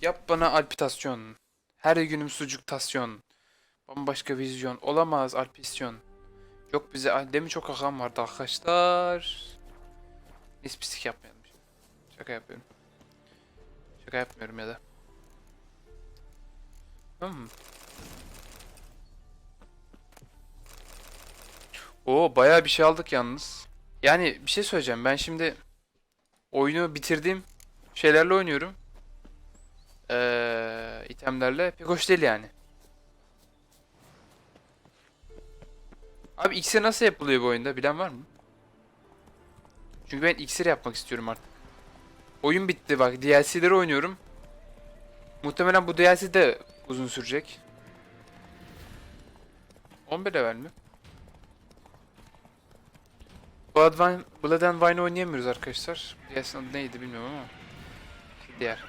Yap bana alpitasyon. Her günüm sucuktasyon. Bambaşka vizyon. Olamaz alpisyon. Yok bize demin çok hakan vardı arkadaşlar. Neyse pislik yapmayalım. Şaka yapıyorum. Şaka yapmıyorum ya da. Hmm. Oo bayağı bir şey aldık yalnız. Yani bir şey söyleyeceğim. Ben şimdi oyunu bitirdiğim şeylerle oynuyorum. İtemlerle. Pek hoş değil yani. Abi iksir nasıl yapılıyor bu oyunda? Bilen var mı? Çünkü ben iksir yapmak istiyorum artık. Oyun bitti bak. DLC'leri oynuyorum. Muhtemelen bu DLC de uzun sürecek. 11 level mi? Blood and Wine oynayamıyoruz arkadaşlar. DLC'nin adı neydi bilmiyorum ama. Diğer.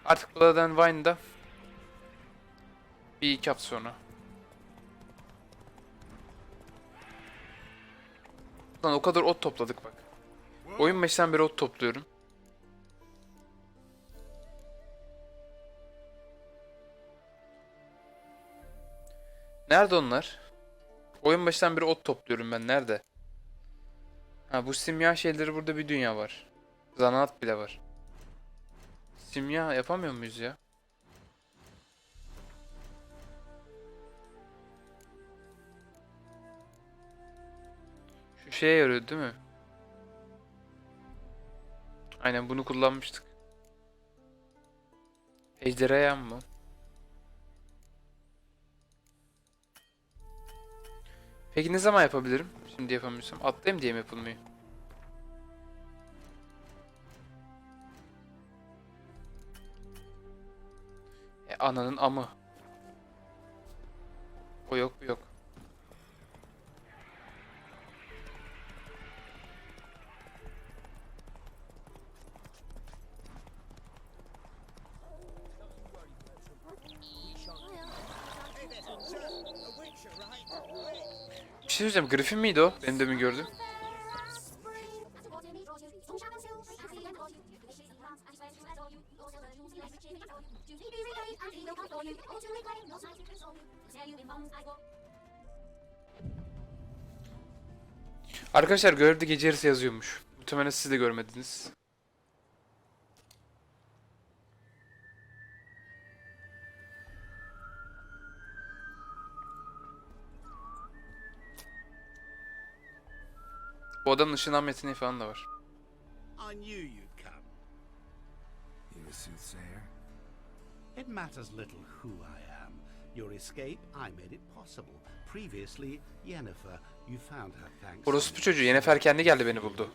Artık Blood and Wine'da bir iki hafta sonra. Lan o kadar ot topladık bak. Oyun başından beri ot topluyorum. Nerede onlar? Oyun başından beri ot topluyorum ben. Nerede? Ha bu simya şeyleri burada bir dünya var. Zanaat bile var. Simya yapamıyor muyuz ya? Şu şeye yarıyor değil mi? Aynen bunu kullanmıştık. Ejderha mı? Peki ne zaman yapabilirim? Şimdi yapamıyorsam. Atlayayım diye mi yapılmıyor? Ananın amı. O yok bu yok. Bir şey söyleyeceğim. Griffin miydi o? Benim de mi gördüm? Arkadaşlar görevde gece yarısı yazıyormuş. Muhtemelen siz de görmediniz. Bu adamın ışınlanma yeteneği falan da var. I knew you'd come. You a soothsayer? It matters little who I am. Your escape, I made it possible. Previously, Yennefer, you found her thanks. Orospu çocuğu Yennefer kendi geldi beni buldu.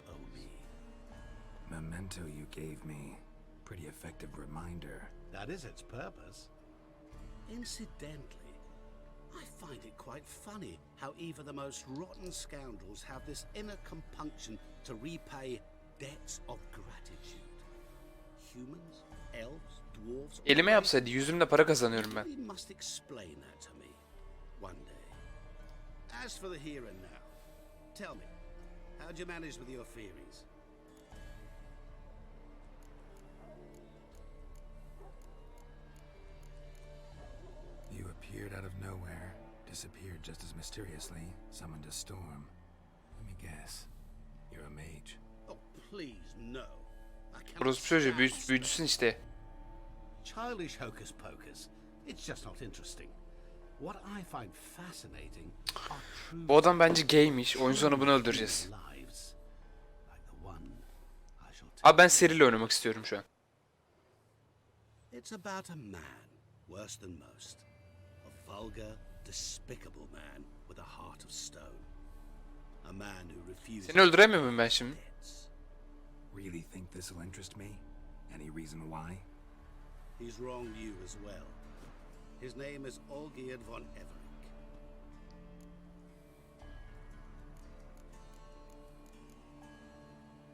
Memento you gave me. Pretty effective reminder. That is its purpose. Incidentally, I find it quite funny how even the most rotten scoundrels have this inner compunction to repay debts of gratitude. Humans, elves, dwarves. Elime yapsaydı yüzümle para kazanıyorum ben. You must explain that to me one day. As for the here and now, tell me, how'd you manage with your theories? You appeared out of nowhere, disappeared just as mysteriously, summoned a storm. Let me guess. You're a mage. Oh, please, no. I cannot Orospu çocuğu stand büyücüsün işte. childish hocus pocus. It's just not interesting. What I find fascinating are true Bu adam bence gaymiş. Oyun sonu bunu öldüreceğiz. lives. Like the one I shall Abi ben Cyril'le oynamak istiyorum şu an. It's about a man, worse than most. A vulgar, despicable man with a heart of stone. A man who refuses Seni öldüremiyor muyum ben şimdi? debts. Really think this will interest me? Any reason why? He's wronged you as well. His name is Olgierd von Everick.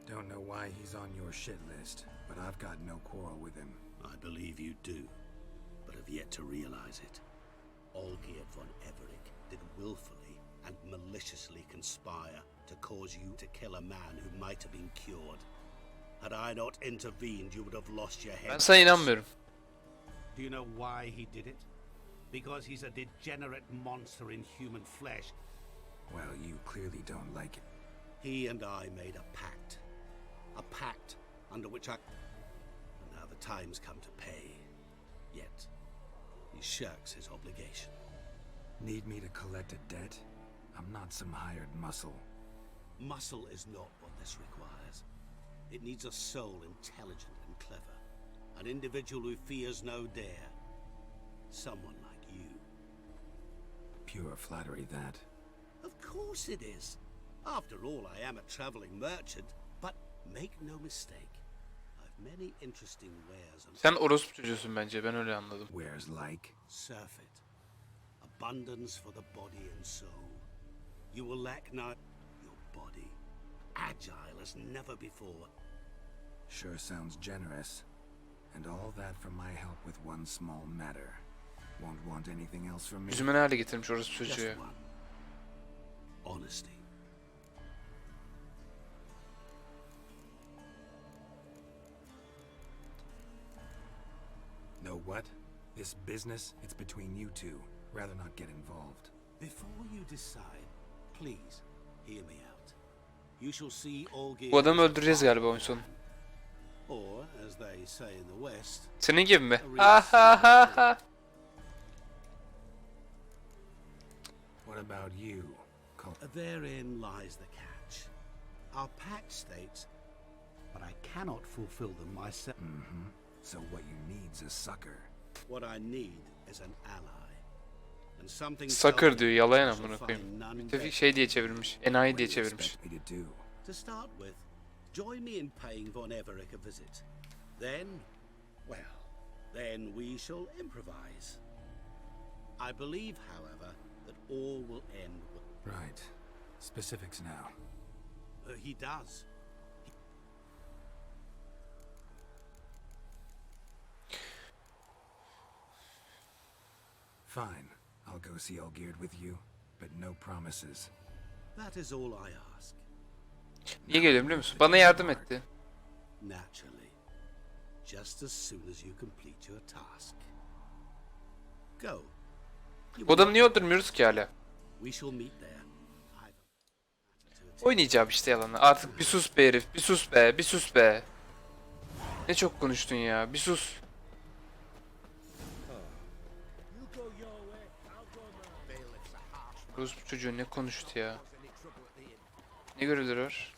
Don't know why he's on your shit list, but I've got no quarrel with him. I believe you do, but have yet to realize it. Olgierd von Everick did willfully and maliciously conspire to cause you to kill a man who might have been cured. Had I not intervened, you would have lost your Ben head. sana inanmıyorum. Do you know why he did it? Because he's a degenerate monster in human flesh. Well, you clearly don't like it. He and I made a pact. A pact under which I... And now the time's come to pay. Yet, he shirks his obligation. Need me to collect a debt? I'm not some hired muscle. Muscle is not what this requires. It needs a soul intelligent and clever. An individual who fears no dare. Someone like you. Pure flattery, that. Of course it is. After all, I am a traveling merchant. But make no mistake. I've many interesting wares and... Sen orospu çocuğusun bence. Ben öyle anladım. Where's like? Surfeit. Abundance for the body and soul. You will lack not your body. Agile as never before. Sure sounds generous. And all that for my help with one small matter. Won't want anything else from me. Yüzüme ne hale getirmiş orospu Just çocuğu ya. one. Honesty. Know what? This business, it's between you two. Rather not get involved. Before you decide, please hear me out. You shall see Olgierd Bu adamı as a öldüreceğiz galiba oyun sonu. Or, as they say in the West, Senin gibi mi? Ha ha ha ha. What about you? therein lies the catch. Our pact states, but I cannot fulfill them myself. So what you need's a sucker. What I need is an ally. And something Sucker diyor, yalayan I shall amına find koyayım. none Müttefik better. şey diye çevirmiş. Enayi What do diye you çevirmiş. expect me to do? To start with, join me in paying Von Everett a visit. Then, well, then we shall improvise. I believe, however, that all will end with... Right. Specifics now. He does. Fine. I'll go see Olgierd with you, but no promises. That is all I ask. Niye geliyorum biliyor musun? Bana yardım etti. Naturally. Just as soon as you complete your task. Go. You Bu adamı niye öldürmüyoruz ki hala? We shall meet there. Oynayacağım işte yalanı. Artık bir sus be herif. Bir sus be. Bir sus be. Ne çok konuştun ya. Bir sus. Rus bu çocuğu ne konuştu ya. Ne görevleri var?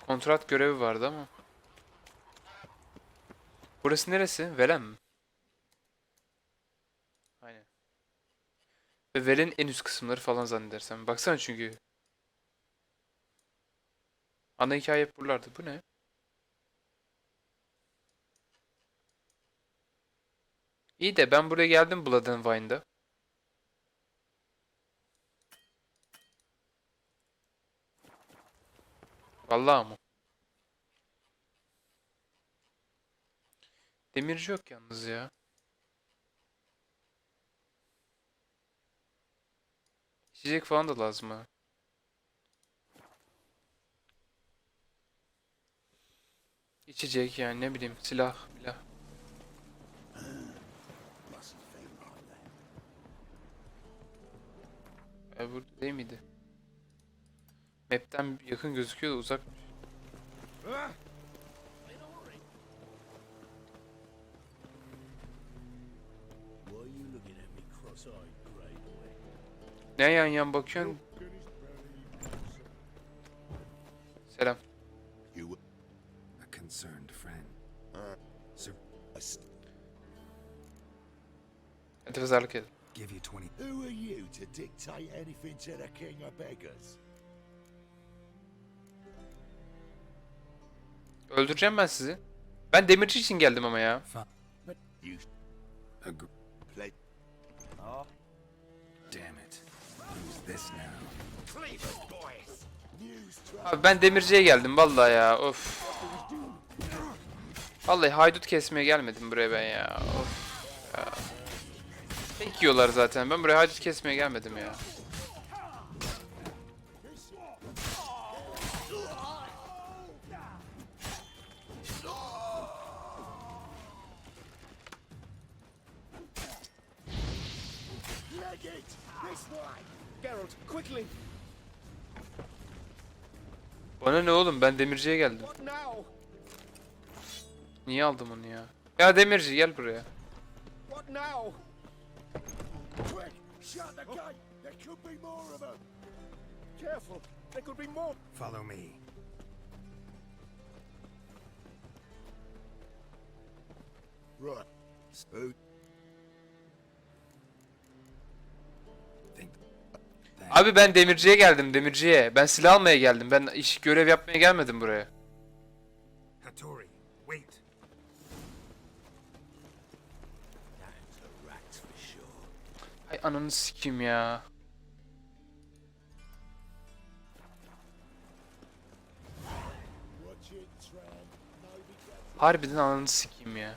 Kontrat görevi vardı ama. Burası neresi? Velen mi? Aynen. Ve Velen'in en üst kısımları falan zannedersem. Baksana çünkü. Ana hikaye hep buralardı. Bu ne? İyi de ben buraya geldim Blood and Wine'da. Vallahi mı? Demirci yok yalnız ya. İçecek falan da lazım ha. İçecek yani ne bileyim silah. Burada değil miydi? Map'ten yakın gözüküyor da uzak. Why are you looking at me cross-eyed, grey boy? Ne yan yan bakıyorsun? Selam. You A concerned friend. Sir, Hadi pazarlık edin. give you 20. Who are you to dictate anything to the king of beggars? Öldüreceğim ben sizi. Ben demirci için geldim ama ya. You play. Damn it. Who's this now? News Abi ben demirciye geldim vallahi ya. Of. Vallahi haydut kesmeye gelmedim buraya ben ya. Of ya. Tek yiyorlar zaten. Ben buraya haydut kesmeye gelmedim ya. Leg it! This way! Geralt, quickly! Bana ne oğlum, ben demirciye geldim. What now? Niye aldım onu ya? Ya demirci gel buraya. What now? Quick! Shut the gate! There could be more of them! Careful! There could be more! Follow me. Right. Spook. Think. Abi ben demirciye geldim, demirciye. Ben silah almaya geldim. Ben iş görev yapmaya gelmedim buraya. Hattori, wait. That's a rat for sure. Ay ananı sikeyim ya. Watch it, Tran. No, be careful. Harbiden ananı sikeyim ya.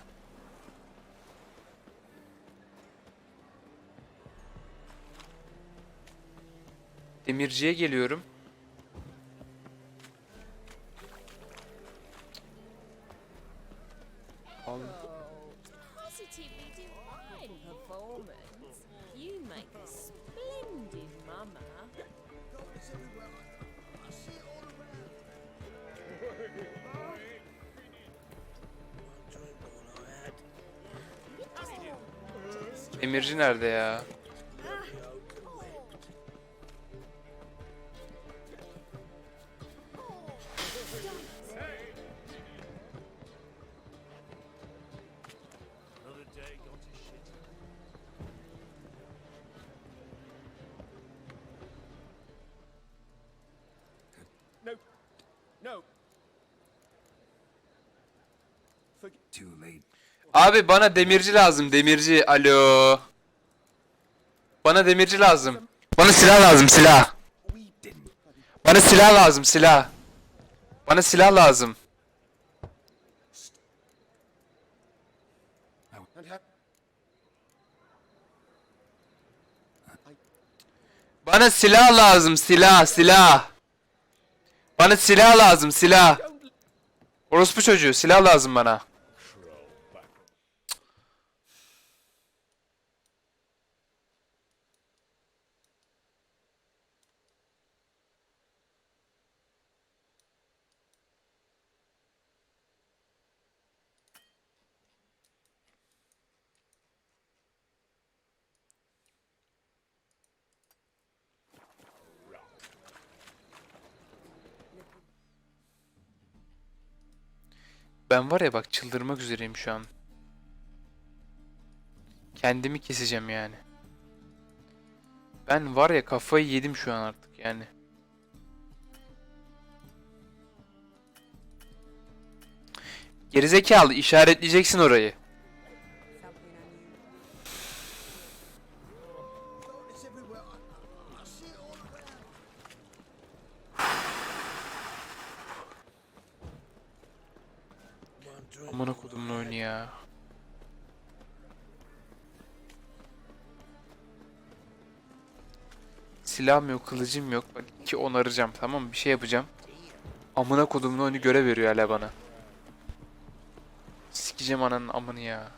Demirciye geliyorum. Allah. Positively divine performance. You make a splendid mama. Demirci nerede ya? Another day gone to shit. No. No. Forget. Too late. Abi bana demirci lazım, demirci. Alo. Bana demirci lazım. Bana silah lazım, silah. We didn't. Bana silah lazım, silah. Bana silah lazım. And have. Bana silah lazım, silah, silah. Bana silah lazım, silah. Orospu çocuğu, silah lazım bana. Ben var ya bak çıldırmak üzereyim şu an. Kendimi keseceğim yani. Ben var ya kafayı yedim şu an artık yani. Gerizekalı işaretleyeceksin orayı. It's everywhere. I see it all around. Amına kodumun oyunu ya. Silahım yok, kılıcım yok. Bak iki onaracağım, tamam mı? Bir şey yapacağım. Amına kodumun oyunu görev veriyor hala bana. Sikeceğim ananın amını ya.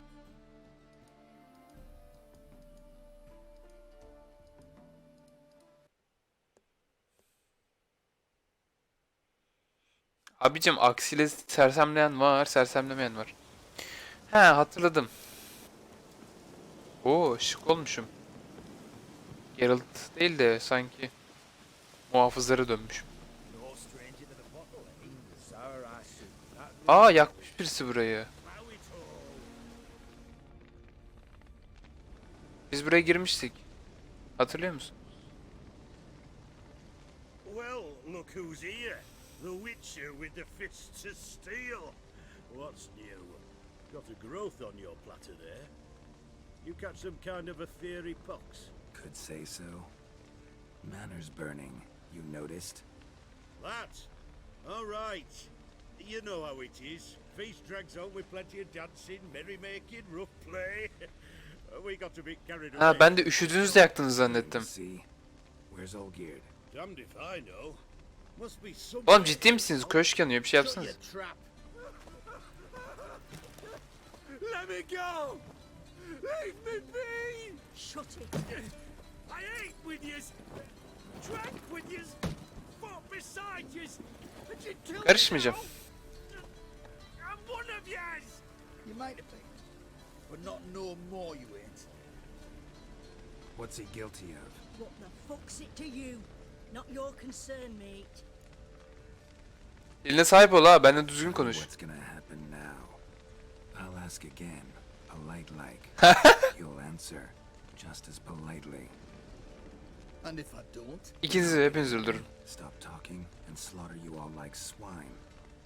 Abicim aksiyle sersemleyen var, sersemlemeyen var. He hatırladım. Oo şık olmuşum. Geralt değil de sanki muhafızlara dönmüşüm. No stranger to the bottle, eh? Sour I see. That Aa yakmış birisi burayı. blow it all. Biz buraya girmiştik. Hatırlıyor musun? Well, look who's here. The Witcher with the fists of steel. What's new? Got a growth on your platter there. You catch some kind of a fiery pox. Could say so. Manor's burning. You noticed? That? All right. You know how it is. Feast drags on with plenty of dancing, merrymaking, rough play. We got a bit carried away. Ha ben de üşüdüğünüzde yaktınız zannettim. See? Where's Olgierd? Damned if I know. Must be some. Oğlum ciddi misiniz? Köşk yanıyor, bir şey Shut yapsanız. your trap. Let me go! Leave me be! Shut it. I ate with yous, drank with yous, fought beside yous, and you killed Karışmayacağım. me now. I'm one of yous. You might have been, but not no more you ain't. What's he guilty of? What the fuck's it to you? Not your concern, mate. Eline sahip ol ha, benimle düzgün konuş. What's gonna happen now? I'll ask again, polite like. You'll answer, just as politely. And if I don't, İkinizi de hepinizi öldürün. Stop talking and slaughter you all like swine.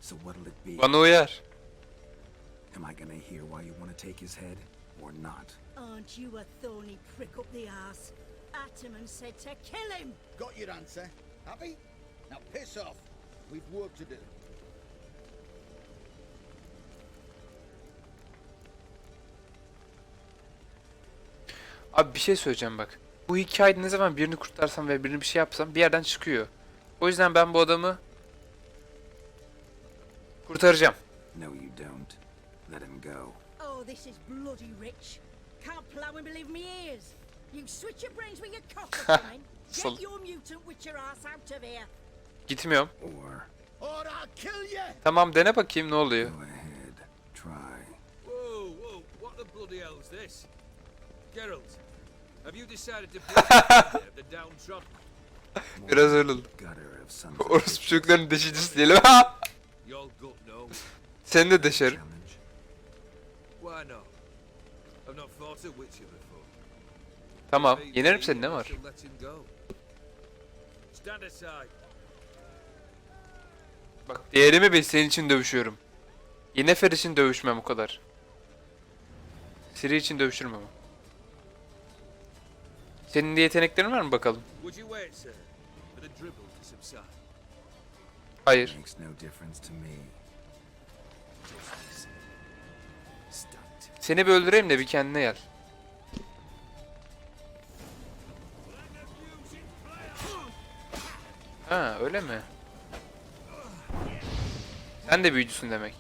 So what'll it be? Bana uyar. Am I gonna hear why you want to take his head, or not? Aren't you a thorny prick up the arse? Ataman said to kill him. got your answer. Happy? Now piss off. We've work to do. Abi bir şey söyleyeceğim bak. Bu hikayede ne zaman birini kurtarsam ve birini bir şey yapsam bir yerden çıkıyor. O yüzden ben bu adamı kurtaracağım. No, you don't. Let him go. Oh, this is bloody rich. Can't plough and believe me ears. You switch your brains with your cock, Ataman. Sol- Get your mutant witcher ass out of here. Gitmiyorum. Or Or I'll kill you! Tamam dene bakayım ne oluyor. go ahead, try. Whoa, whoa, what the bloody hell's this? Geralt, have you decided to play the downtrodden? Biraz öyle oldu. Gutter of some Orospu çocukların deşicisi diyelim. Your gut no. Seni de deşerim. challenge. Why not? I've not fought a witcher before. Tamam. Maybe Yenerim seni, ne I var? shall let him go. Stand aside. Bak değerimi bil, senin için dövüşüyorum. Yennefer için dövüşmem o kadar. Siri için dövüşürüm ama. Senin de yeteneklerin var mı bakalım? Would you wait, sir, for the dribble to subside? Hayır. Makes no difference to me. Stunt. Seni bir öldüreyim de bir kendine gel. Ha öyle mi? Sen de büyücüsün demek.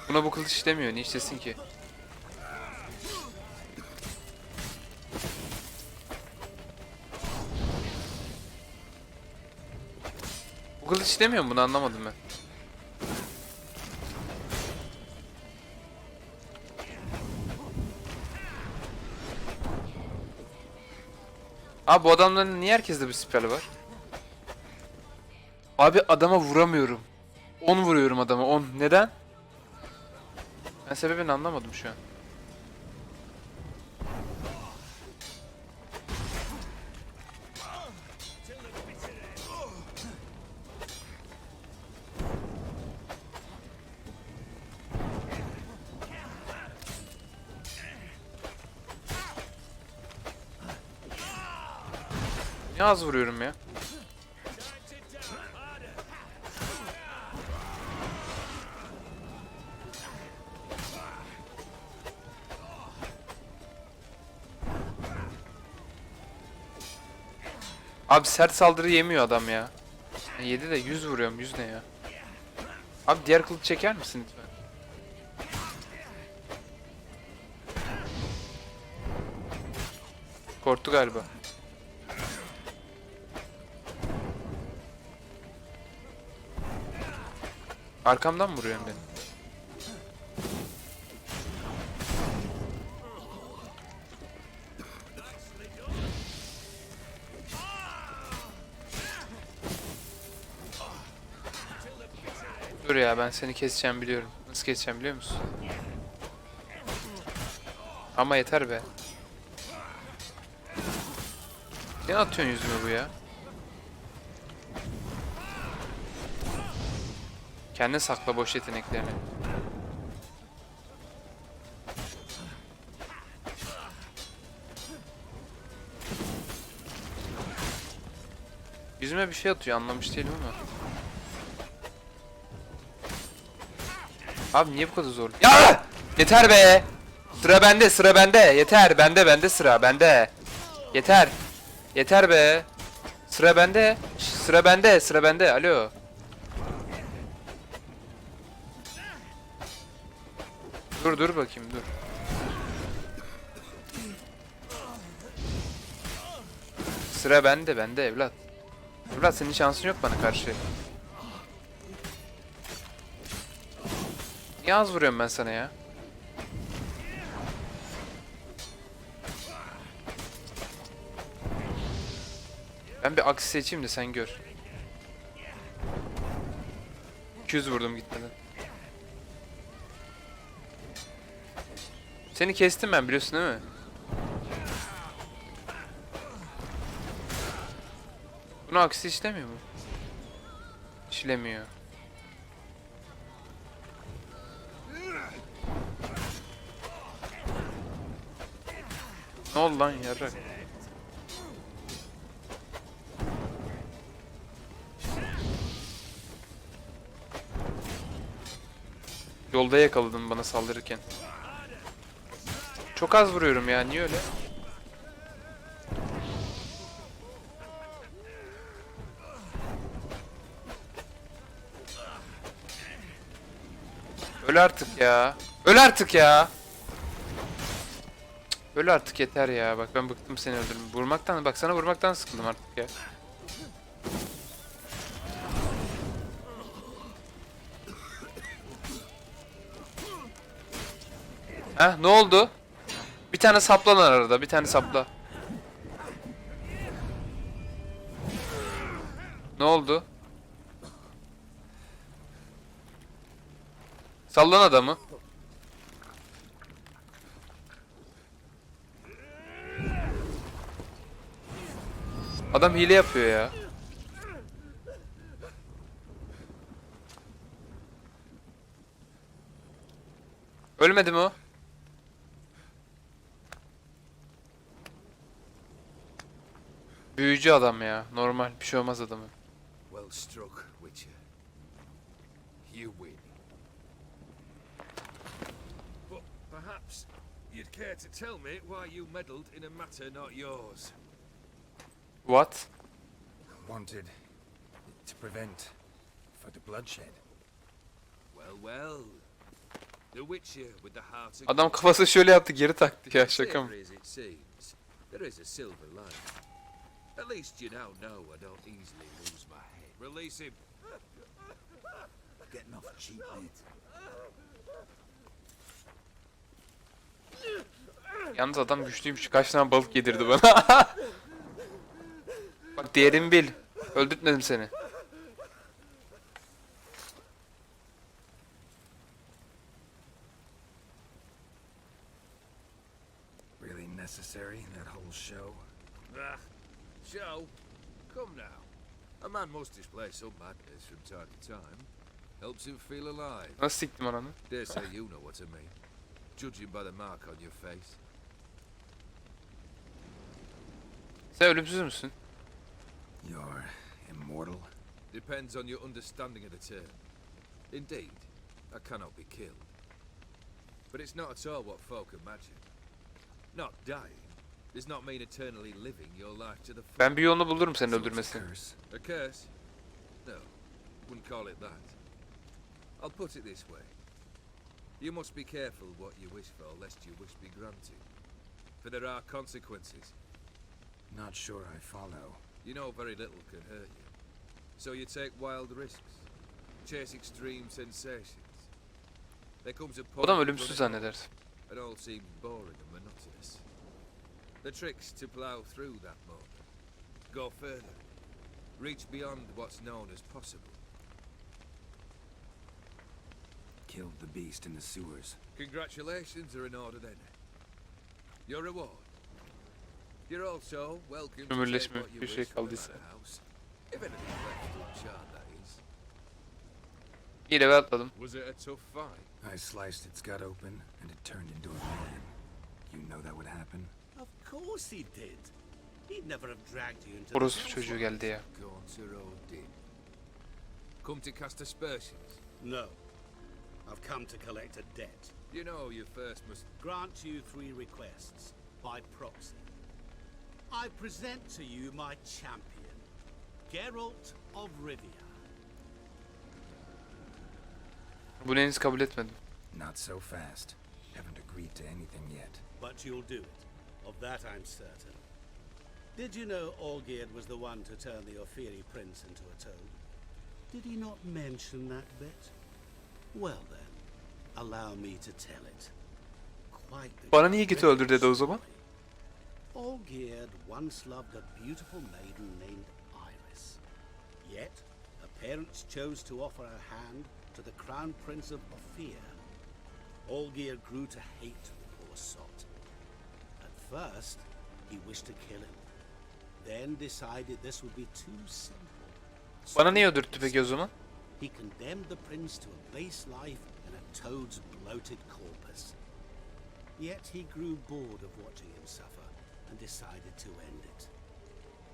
Buna bu kılıç işlemiyor. Ne işlesin ki? Bu kılıç işlemiyor mu? Bunu anlamadım ben. Abi bu adamların niye herkeste bir spell var? Abi adama vuramıyorum. 10 vuruyorum adama 10. Neden? Ben sebebini anlamadım şu an. Ne az vuruyorum ya? Abi sert saldırı yemiyor adam ya. Yedi de 100 vuruyorum. 100 ne ya? Abi diğer kılıç çeker misin lütfen? Korktu galiba. Arkamdan mı vuruyorsun beni? Dur ya, ben seni keseceğim biliyorum. Nasıl keseceğim biliyor musun? Ama yeter be. Ne atıyorsun yüzüme bu ya? Kendin sakla boş yeteneklerini. Yüzüme bir şey atıyor, anlamış değilim ama. Abi niye bu kadar zor? Ya! Yeter be! Sıra bende, sıra bende. Yeter, bende sıra, bende. Yeter. Yeter be. Sıra bende. Sıra bende, sıra bende. Alo. Dur bakayım, dur. Sıra bende evlat. Evlat senin şansın yok bana karşı. Niye az vuruyorum ben sana ya? Ben bir aksi seçeyim de sen gör. 200 vurdum gitmeden. Seni kestim ben, biliyorsun değil mi? Bunu aksi işlemiyor mu? İşlemiyor. Ne oldu lan yarrak? Yolda yakaladım bana saldırırken. Çok az vuruyorum ya, niye öyle? Öl artık ya. Öl artık ya. Öl artık yeter ya. Bak ben bıktım seni öldürme. Vurmaktan, bak sana vurmaktan sıkıldım artık ya. Heh, ne oldu? Bir tane saplan arada, bir tane sapla. Ne oldu? Sallan adamı. Adam hile yapıyor ya. Ölmedi mi o? Büyücü adam ya. Normal bir şey olmaz adamı. Well struck, Witcher. You win. But perhaps you'd care to tell me why you meddled in a matter not yours. What? Wanted to prevent further bloodshed. Well. The Witcher with the heart of Adam kafası şöyle yaptı, geri taktı ya, şaka mı? Savoury as it seems, there is a silver lining. At least you now know I don't easily lose my head. Release him. Getting off cheap, mate. Yalnız adam güçlüymüş. Kaç tane balık yedirdi bana. Bak değerimi bil. Öldürtmedim seni. Really necessary, that whole show? Ah, show. Come now. A man must display some madness from time to time. Helps him feel alive. Nasıl siktim ananı? Dare say you know what I mean. Judging by the mark on your face. Sen ölümsüz müsün? You're immortal? Depends on your understanding of the term. Indeed, I cannot be killed. But it's not at all what folk imagine. Not dying does not mean eternally living your life to the full. Ben bir yolunu bulurum seni So it's a öldürmesini. curse. A curse? No, wouldn't call it that. I'll put it this way. You must be careful what you wish for, lest your wish be granted. For there are consequences. Not sure I follow. You know very little can hurt you. So you take wild risks. Chase extreme sensations. There comes a O point adam when ölümsüz running zanneder. It all seems boring and monotonous. The trick's to plough through that moment. Go further. Reach beyond what's known as possible. Killed the beast in the sewers. Congratulations are in order then. Your reward. You're also welcome to take Ömürleşme what you bir şey wish from the kaldıysa. manor house. If anything's left to enchant, that is. İyi level atladım. Was it a tough fight? I sliced its gut open, and it turned into a man. You know that would happen? Of course he did. He'd never have dragged you into the Orospu hellfire. çocuğu geldi ya. Gaunter Odin. Come to cast aspersions. No. I've come to collect a debt. You know you first must... Grant you 3 requests by proxy. I present to you my champion, Geralt of Rivia. Bunu henüz kabul etmedim. Not so fast. Haven't agreed to anything yet. But you'll do it. Of that I'm certain. Did you know Olgierd was the one to turn the Ophiri prince into a toad? Did he not mention that bit? Well then, allow me to tell it. Quite the Bana niye git öldür dedi o zaman? Olgierd once loved a beautiful maiden named Iris. Yet, her parents chose to offer her hand to the crown prince of Ophir. Olgierd grew to hate the poor sot. At first, he wished to kill him. Then decided this would be too simple. Bana niye öldürttü peki o zaman? He condemned the prince to a base life in a toad's bloated corpus. Yet he grew bored of watching him suffer and decided to end it.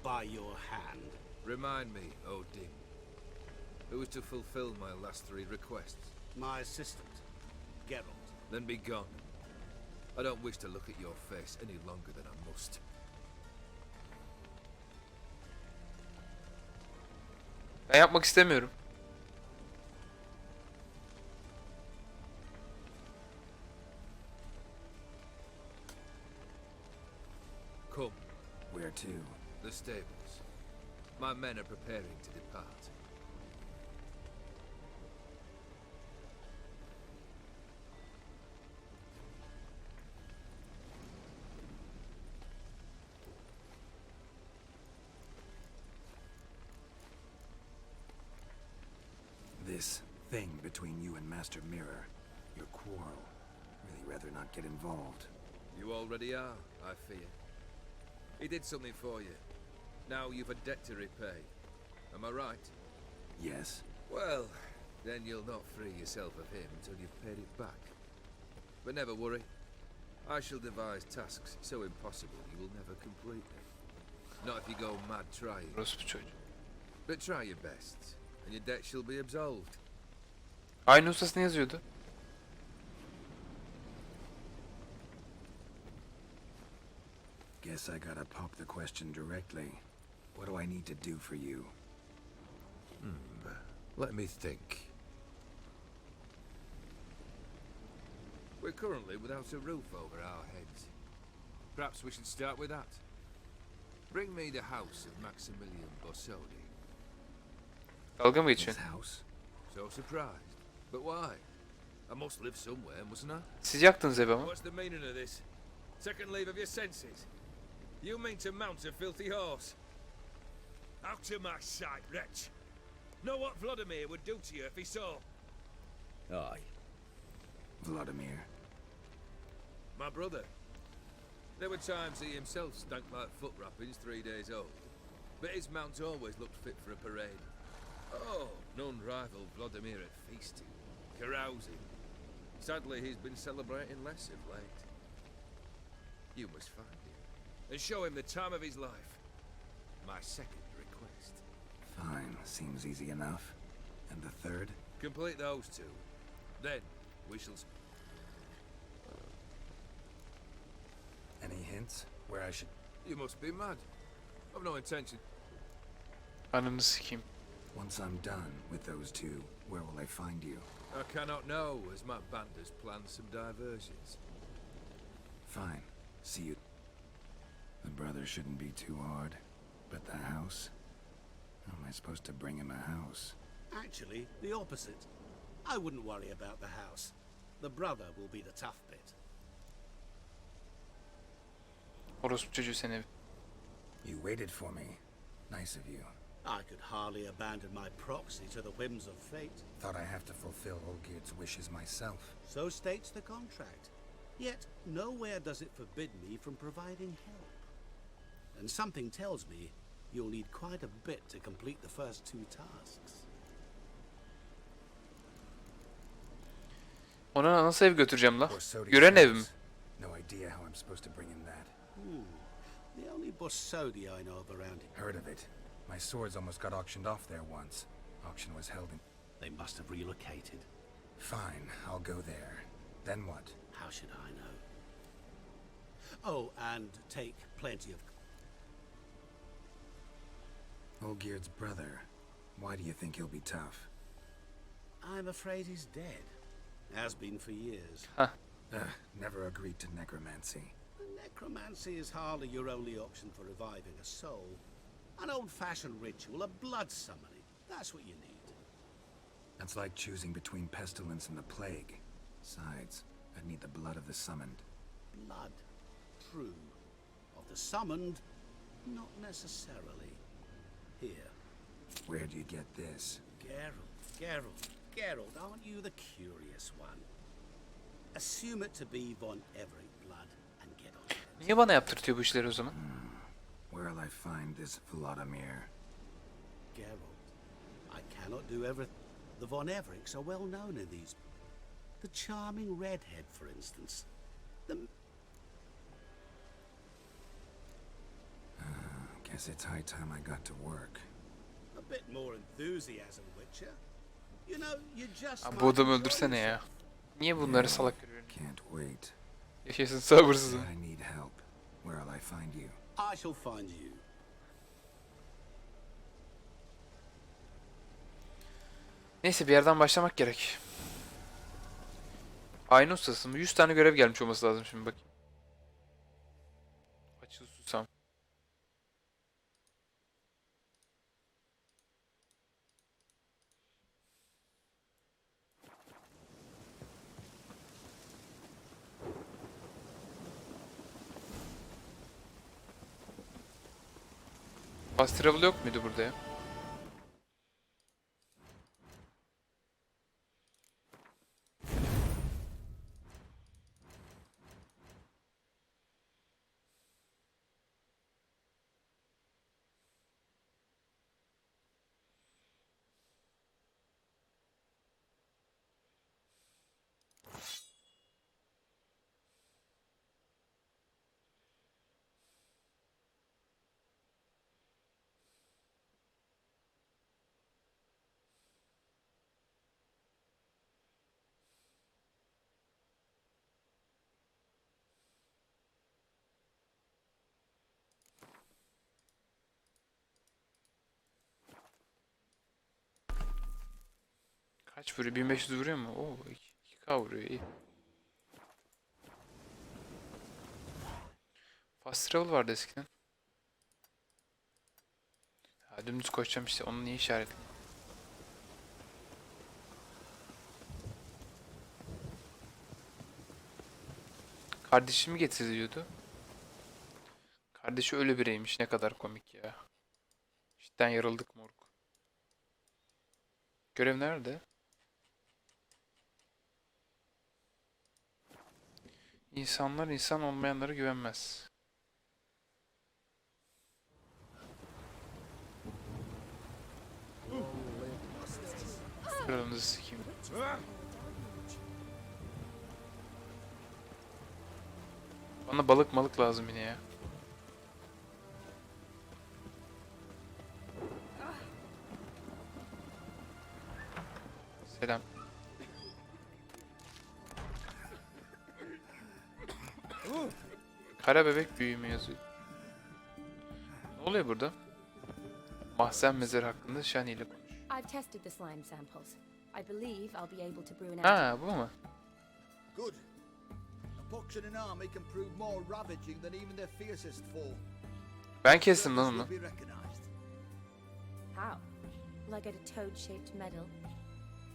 By your hand. Remind me, Odin. Who is to fulfill my last 3 requests? My assistant, Geralt. Then be gone. I don't wish to look at your face any longer than I must. Ben yapmak istemiyorum. Come, Where to? the stables. My men are preparing to depart. This thing between you and Master Mirror. Your quarrel. Really rather not get involved. You already are, I fear. He did something for you. Now you've a debt to repay. Am I right? Yes. Well, then you'll not free yourself of him until you've paid it back. But never worry. I shall devise tasks so impossible you will never complete them. Not if you go mad trying. Orospu çocuğu. But try your best, and your debt shall be absolved. Aynı ustasını yazıyordu. Guess I gotta pop the question directly. What do I need to do for you? Let me think. We're currently without a roof over our heads. Perhaps we should start with that. Bring me the house of Maximilian Borsodi. Dalga mı His geçiyorsun? house? So surprised. But why? I must live somewhere, mustn't I? Siz yaktınız evi ama. What's the meaning of this? Second leave of your senses? You mean to mount a filthy horse? Out of my sight, wretch. Know what Vladimir would do to you if he saw? Aye. Vladimir. My brother. There were times he himself stank like foot wrappings 3 days old. But his mount always looked fit for a parade. Oh, none rival Vladimir at feasting, carousing. Sadly, he's been celebrating less of late. You must find him and show him the time of his life. My second request. Fine. Seems easy enough. And the third? Complete those 2. Then we shall... Any hints? Where I should... You must be mad. I've no intention. Ananı sikeyim. Once I'm done with those 2, where will I find you? I cannot know, as my band has planned some diversions. Fine. See you. The brother shouldn't be too hard. But the house? How am I supposed to bring him a house? Actually, the opposite. I wouldn't worry about the house. The brother will be the tough bit. Orospu çocuğu seni. You waited for me. Nice of you. I could hardly abandon my proxy to the whims of fate. Thought I have to fulfill Olgierd's wishes myself. So states the contract. Yet, nowhere does it forbid me from providing help. And something tells me you'll need quite a bit to complete the first 2 tasks. Ona nasıl ev götüreceğim la? Borsodi's Gören ev mi? house. No idea how I'm supposed to bring him that. The only Bossodi I know of around here. Heard of it. My swords almost got auctioned off there once. Auction was held in... They must have relocated. Fine, I'll go there. Then what? How should I know? Oh, and take plenty of... Olgierd's brother. Why do you think he'll be tough? I'm afraid he's dead. Has been for years. Never agreed to necromancy. Necromancy is hardly your only option for reviving a soul. An old-fashioned ritual, a blood summoning. That's what you need. That's like choosing between pestilence and the plague. Besides, I'd need the blood of the summoned. Blood. True. Of the summoned, not necessarily. Here. Where do you get this? Geralt, aren't you the curious one? Assume it to be Von Everett blood and get on it. Niye bana yaptırtıyor bu işleri o zaman? Where'll I find this Vladimir? Geralt, I cannot do everything. The Von Evericks are well known in these. The charming redhead, for instance. The... Guess it's high time I got to work. A bit more enthusiasm, Witcher. You know, you just... Abi bu adamı öldürsene ya. Niye bunları salak görüyorsun? Can't wait. Yaşasın sabırsızı. I need help. Where'll I find you? I shall find you. Neyse bir yerden başlamak gerek. Aynı ustası mı? 100 tane görev gelmiş olması lazım şimdi bakayım. Açıl susam. Fast travel yok muydu burada ya? Kaç vuruyor? 1500 vuruyor mu? Oo 2K vuruyor iyi. Fast travel vardı eskiden. Ha, dümdüz koşacağım işte onu niye işaretli? Kardeşimi getir diyordu. Kardeşi öyle bireymiş ne kadar komik ya. Cidden yarıldık moruk. Görev nerede? İnsanlar insan olmayanlara güvenmez. Kralınızı sikeyim. Bana balık malık lazım yine ya. Selam. Kara bebek büyümü yazıyor. Ne oluyor burada? Mahzen mezarı hakkında Shani ile konuş. I've tested the slime samples. I believe I'll be able to brew an Ha bu mu? Good. A pox in an army can prove more ravaging than even their fiercest foe. Ben kestim lan onu. Will be recognized. How? Will I get a toad-shaped medal?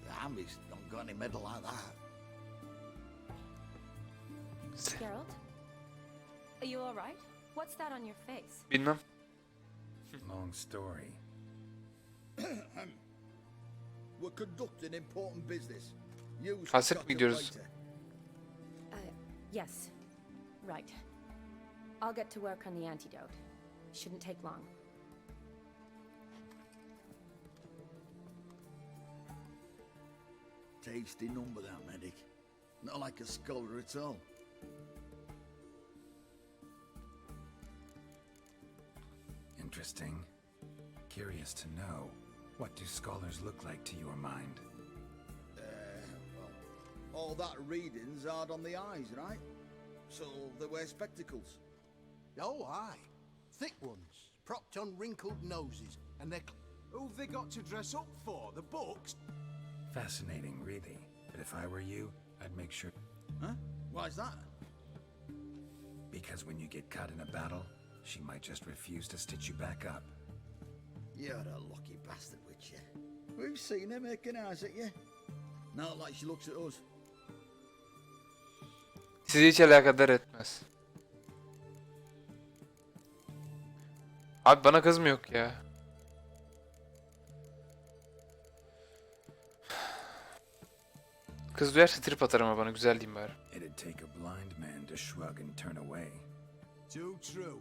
The army's not got any medal like that. Geralt? Are you alright? What's that on your face? Bilmem. Long story. We're conducting important business. Use Hasret mi gidiyoruz? later. Yes. Right. I'll get to work on the antidote. Shouldn't take long. Tasty number that, medic. Not like a scholar at all. interesting. Curious to know, what do scholars look like to your mind? Well, all that reading's hard on the eyes, right? So they wear spectacles. Oh, aye. Thick ones, propped on wrinkled noses, and they're... Who've they got to dress up for? The books? Fascinating, really. But if I were you, I'd make sure... Huh? Why's that? Because when you get caught in a battle, she might just refuse to stitch you back up. You're a lucky bastard, Witcher. We've seen her making eyes at you. Not like she looks at us. Sizi hiç alakadar etmez. Abi bana kız mı yok ya? Kız duyarsa trip atar ama bana, güzel diyeyim bari. It'd take a blind man to shrug and turn away. Too true.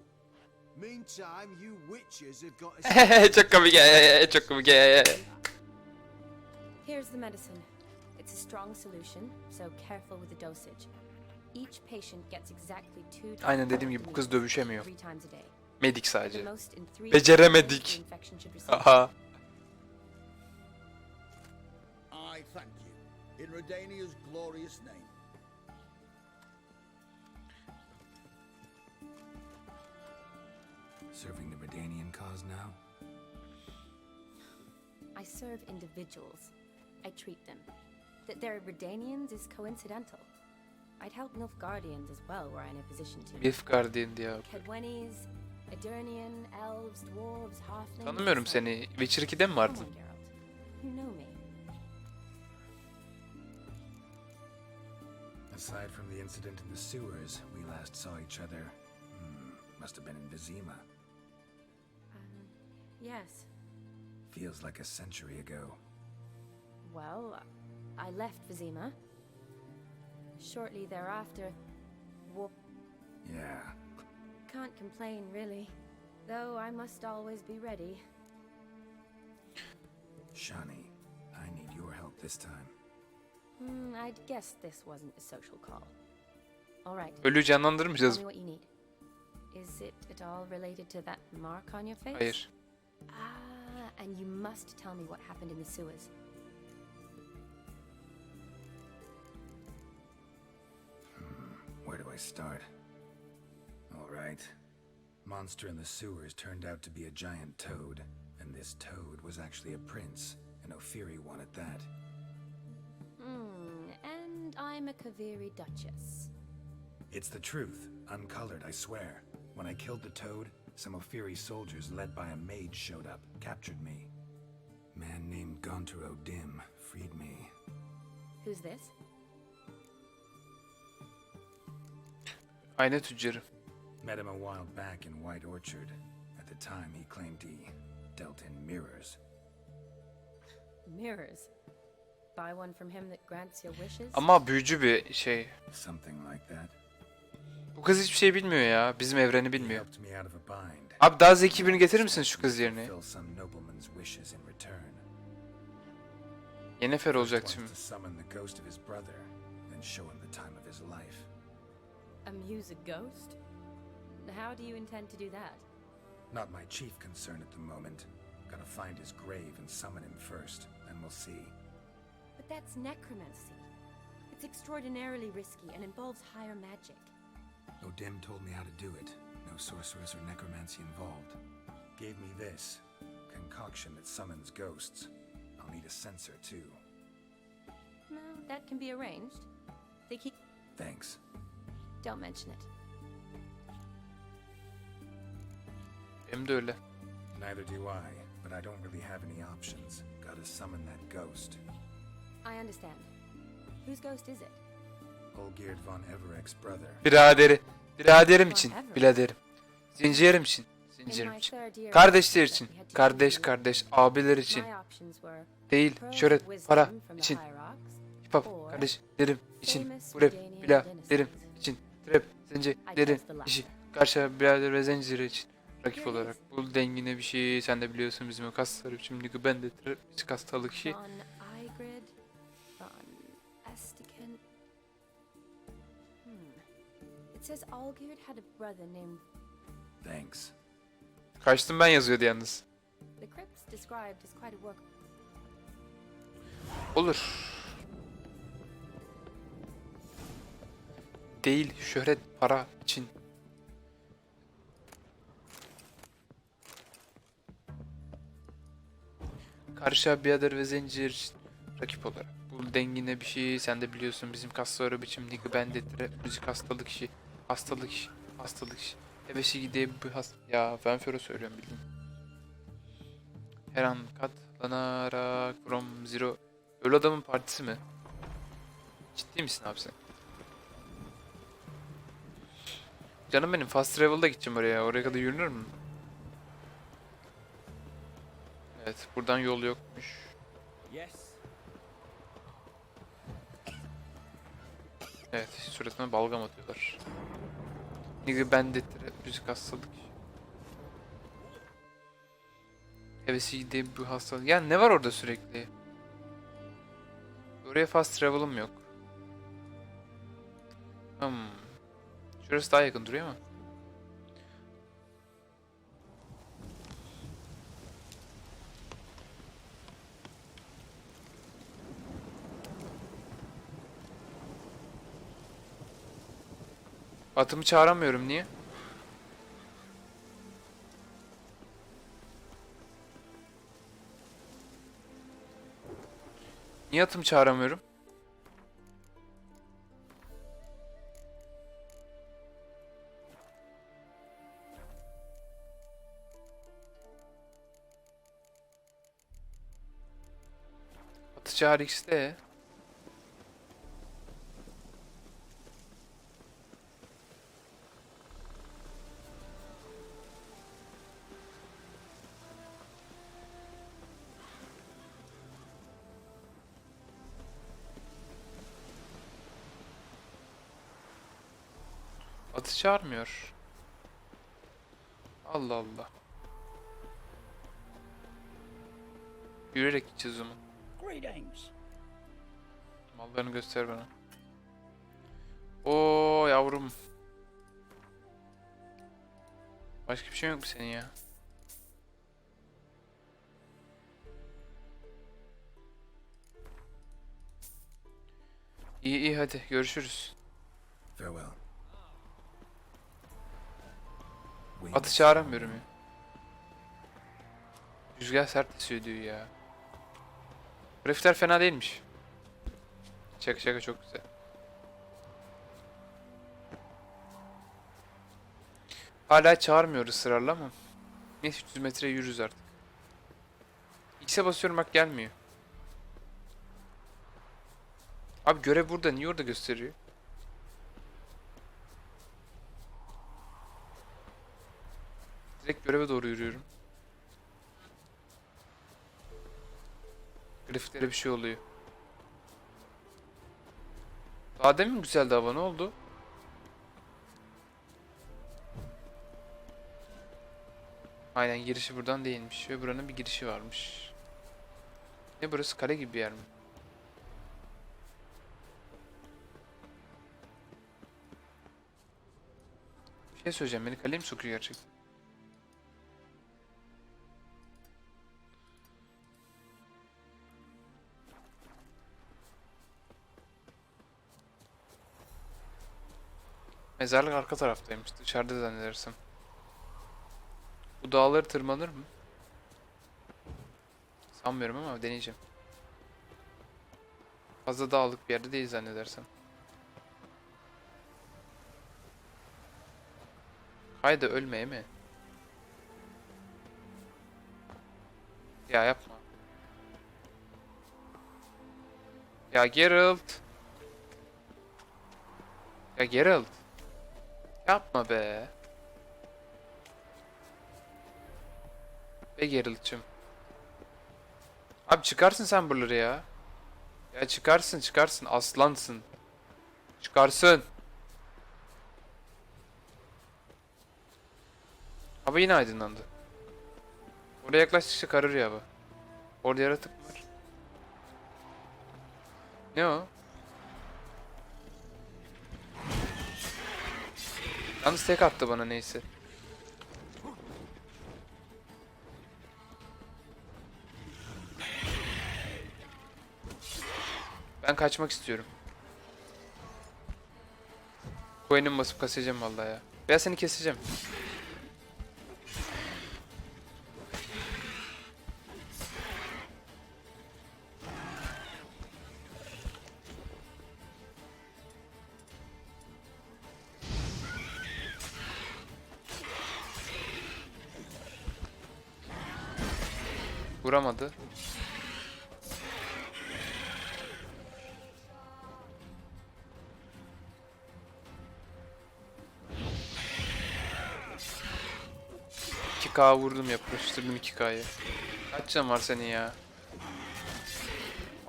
Meantime, you witches have got a... Çok komik ya, çok komik ya. Here's the medicine. It's a strong solution, so careful with the dosage. Each patient gets exactly 2 Aynen dediğim gibi bu kız dövüşemiyor. 3 times a day. Medik The sadece. most in 3 Beceremedik. the infection should recede. Aha. I thank you. In Redania's glorious name. Serving the Redanian cause now? I serve individuals. I treat them. That they're Redanians is coincidental. I'd help Nilfgaardians as well were I in a position to. Nilfgaardian diye abi. Kedwenis, Edirnian, elves, dwarves, halflings. Tanımıyorum seni. Witcher 2'de mi vardın? Come on, Geralt. You know me. Aside from the incident in the sewers, we last saw each other. Must have been in Vizima. Yes. Feels like a century ago. Well, I left Vizima. Shortly thereafter, Yeah. can't complain really. Though I must always be ready. Shani, I need your help this time. I'd guess this wasn't a social call. All right. Ölüyü Tell canlandırmayacağız. me what you need. Is it at all related to that mark on your face? Hayır. And you must tell me what happened in the sewers. Where do I start? All right. Monster in the sewers turned out to be a giant toad, and this toad was actually a prince, and Ophiri wanted that. And I'm a Kaviri Duchess. It's the truth, uncolored, I swear. When I killed the toad, some Ophiri soldiers led by a mage showed up, captured me. Man named Gontar O'Dim freed me. Who's this? Ayna tüccarı. Met him a while back in White Orchard. At the time, he claimed he dealt in mirrors. Mirrors. Buy one from him that grants your wishes? Ama büyücü bir şey. Something like that. Bu kız hiçbir şey bilmiyor ya. Bizim evreni He bilmiyor. helped me out of a bind. Abi daha zeki birini getirir misin şu kız yerine? Fulfill some nobleman's wishes in return. Yennefer olacak First şimdi. was to summon the ghost of his brother, then show him the time of his life. Amuse a ghost? How do you intend to do that? Not my chief concern at the moment. Gotta find his grave and summon him first, then we'll see. But that's necromancy. It's extraordinarily risky and involves higher magic. O'Dim told me how to do it. No sorceress or necromancy involved. Gave me this concoction that summons ghosts. I'll need a censer too. No, that can be arranged. They keep... Thanks. Don't mention it. Benim de öyle. Neither do I, but I don't really have any options. Gotta summon that ghost. I understand. Whose ghost is it? Olgierd von Everek's brother. Biraderi. Biraderim için. Biraderim. Zincirim için. In Zincirim my için. third year of Kardeşler college, için. we had to Kardeş choose kardeş. Abiler için. My options were Değil. pearls Şöhret. of wisdom Para from the için. Hierarchs, Hip hop. or Kardeşlerim için. famous Bu rap. Redanian Biraderim dynasties. için. Trap. Zincilerin chose the latter. işi. Karşı birader ve zinciri için. Rakip olarak. Bu dengine bir şey. Sen de biliyorsun bizim o kasları. Şimdi ben de trapçi hastalık şey. Von Igrid, von Estiken. It says Olgierd had a brother named... Thanks. Kaçtım ben yazıyordu yalnız. The crypts described is quite a work. Olur. Değil, şöhret, para için. Karşı biader ve zincir rakip olarak. Bu dengine bir şey sen de biliyorsun bizim kasları biçim nigga bendetre müzik hastalık işi. Hastalık işi. Hastalık işi. Ebeşi gideyim bu ya ben Fero söylüyorum bildim. Her an katlanarak from zero. Öyle adamın partisi mi? Ciddi misin abi sen? Canım benim fast travel'da gideceğim oraya. Oraya kadar yürünür mü? Evet, buradan yol yokmuş. Yes. Evet, suratına balgam atıyorlar. Nigga bendetre müzik hastalık. Hevesi de bu hastalık. Yani ne var orada sürekli? Oraya fast travel'ım yok. Şurası daha yakın duruyor ama. Atımı çağıramıyorum niye? Niye atımı çağıramıyorum? Atı çağır X'de. Atı çağırmıyor. Allah Allah. Yürüyerek gideceğiz o zaman. Greetings. Mallarını göster bana. Oo yavrum. Başka bir şey yok mu senin ya? İyi iyi hadi görüşürüz. Farewell. Atı çağıramıyorum ya. Rüzgar sert esiyor diyor ya. Grafikler fena değilmiş. Şaka şaka çok güzel. Hala çağırmıyor ısrarla ama. Neyse 300 metre yürürüz artık. X'e basıyorum bak gelmiyor. Abi görev burada niye orada gösteriyor? Direkt göreve doğru yürüyorum. Grafiklere bir şey oluyor. Daha demin güzeldi hava ne oldu? Aynen girişi buradan değilmiş ve buranın bir girişi varmış. Ne burası kale gibi bir yer mi? Bir şey söyleyeceğim beni kaleye mi sokuyor gerçekten? Mezarlık arka taraftaymış. Dışarıda zannedersem. Bu dağları tırmanır mı? Sanmıyorum ama deneyeceğim. Fazla dağlık bir yerde değil zannedersem. Haydi ölmeye mi? Ya yapma. Ya Geralt. Ya Geralt. Yapma be. Be Geralt'cığım. Abi çıkarsın sen buraları ya. Ya çıkarsın çıkarsın aslansın. Çıkarsın. Hava yine aydınlandı. Oraya yaklaştıkça kararıyor hava. Orada yaratık var. Ne o? Yalnız tek attı bana neyse. Ben kaçmak istiyorum. Coin'imi basıp kasacağım vallahi ya. Veya seni keseceğim. Vuramadı. K vurdum, yapıştırdım 2K'yı. Kaç can var senin ya?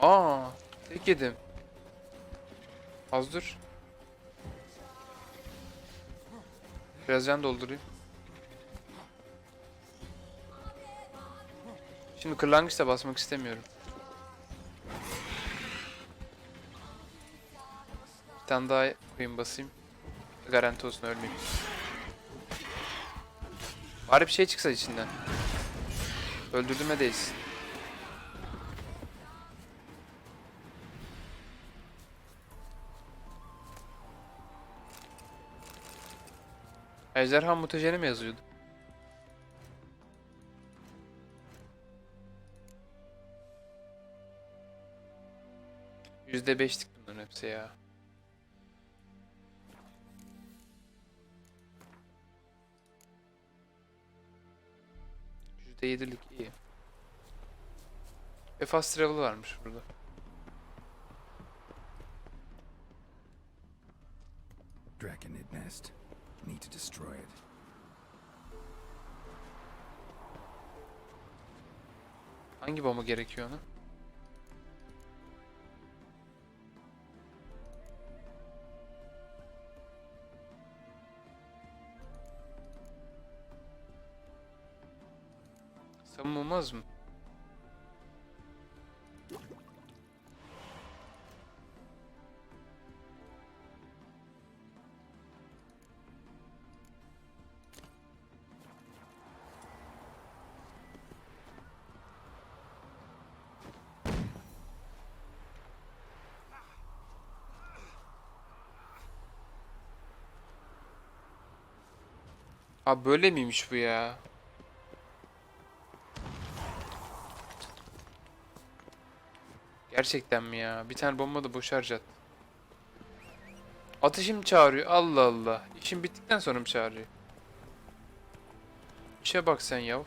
Aa, tek yedim. Az dur. Biraz can doldurayım. Şimdi kırlangıçla basmak istemiyorum. Bir tane daha koyayım, basayım. Garanti olsun, ölmeyeyim. Bari bir şey çıksa içinden. Öldürdüğüme değilsin. Ejderha mutajeni mi yazıyordu? %5'lik bunların hepsi ya. %7'lik iyi. Ve fast travel varmış burada. Draconid nest. Need to destroy it. Hangi bomba gerekiyor ona? Savunma olmaz mı? Abi böyle miymiş bu ya? Gerçekten mi ya? Bir tane bomba da boş harcattı. Atışım çağırıyor. Allah Allah. İşim bittikten sonra mı çağırıyor? İşe bak sen yav.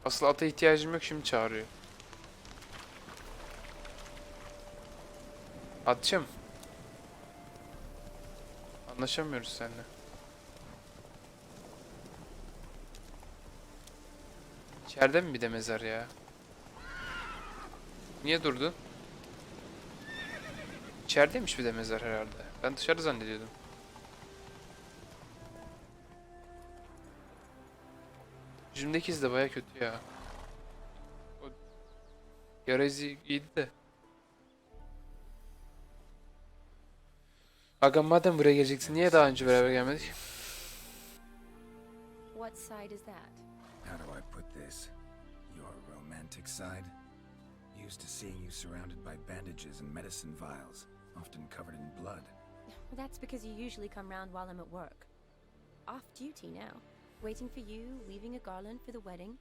Asıl ata ihtiyacım yok, şimdi çağırıyor. Atçım. Anlaşamıyoruz seninle. İçeride mi bir de mezar ya? Niye durdun? İçerideymiş bir de mezar herhalde. Ben dışarı zannediyordum. Yüzümdeki iz de baya kötü ya. O yara izi iyiydi de. Aga madem buraya geleceksin, niye daha önce beraber gelmedik? What side is that? How do I put this? Your romantic side? Used to seeing you surrounded by bandages and medicine vials, often covered in blood. Well, that's because you usually come round while I'm at work. Off duty now. Waiting for you, weaving a garland for the wedding.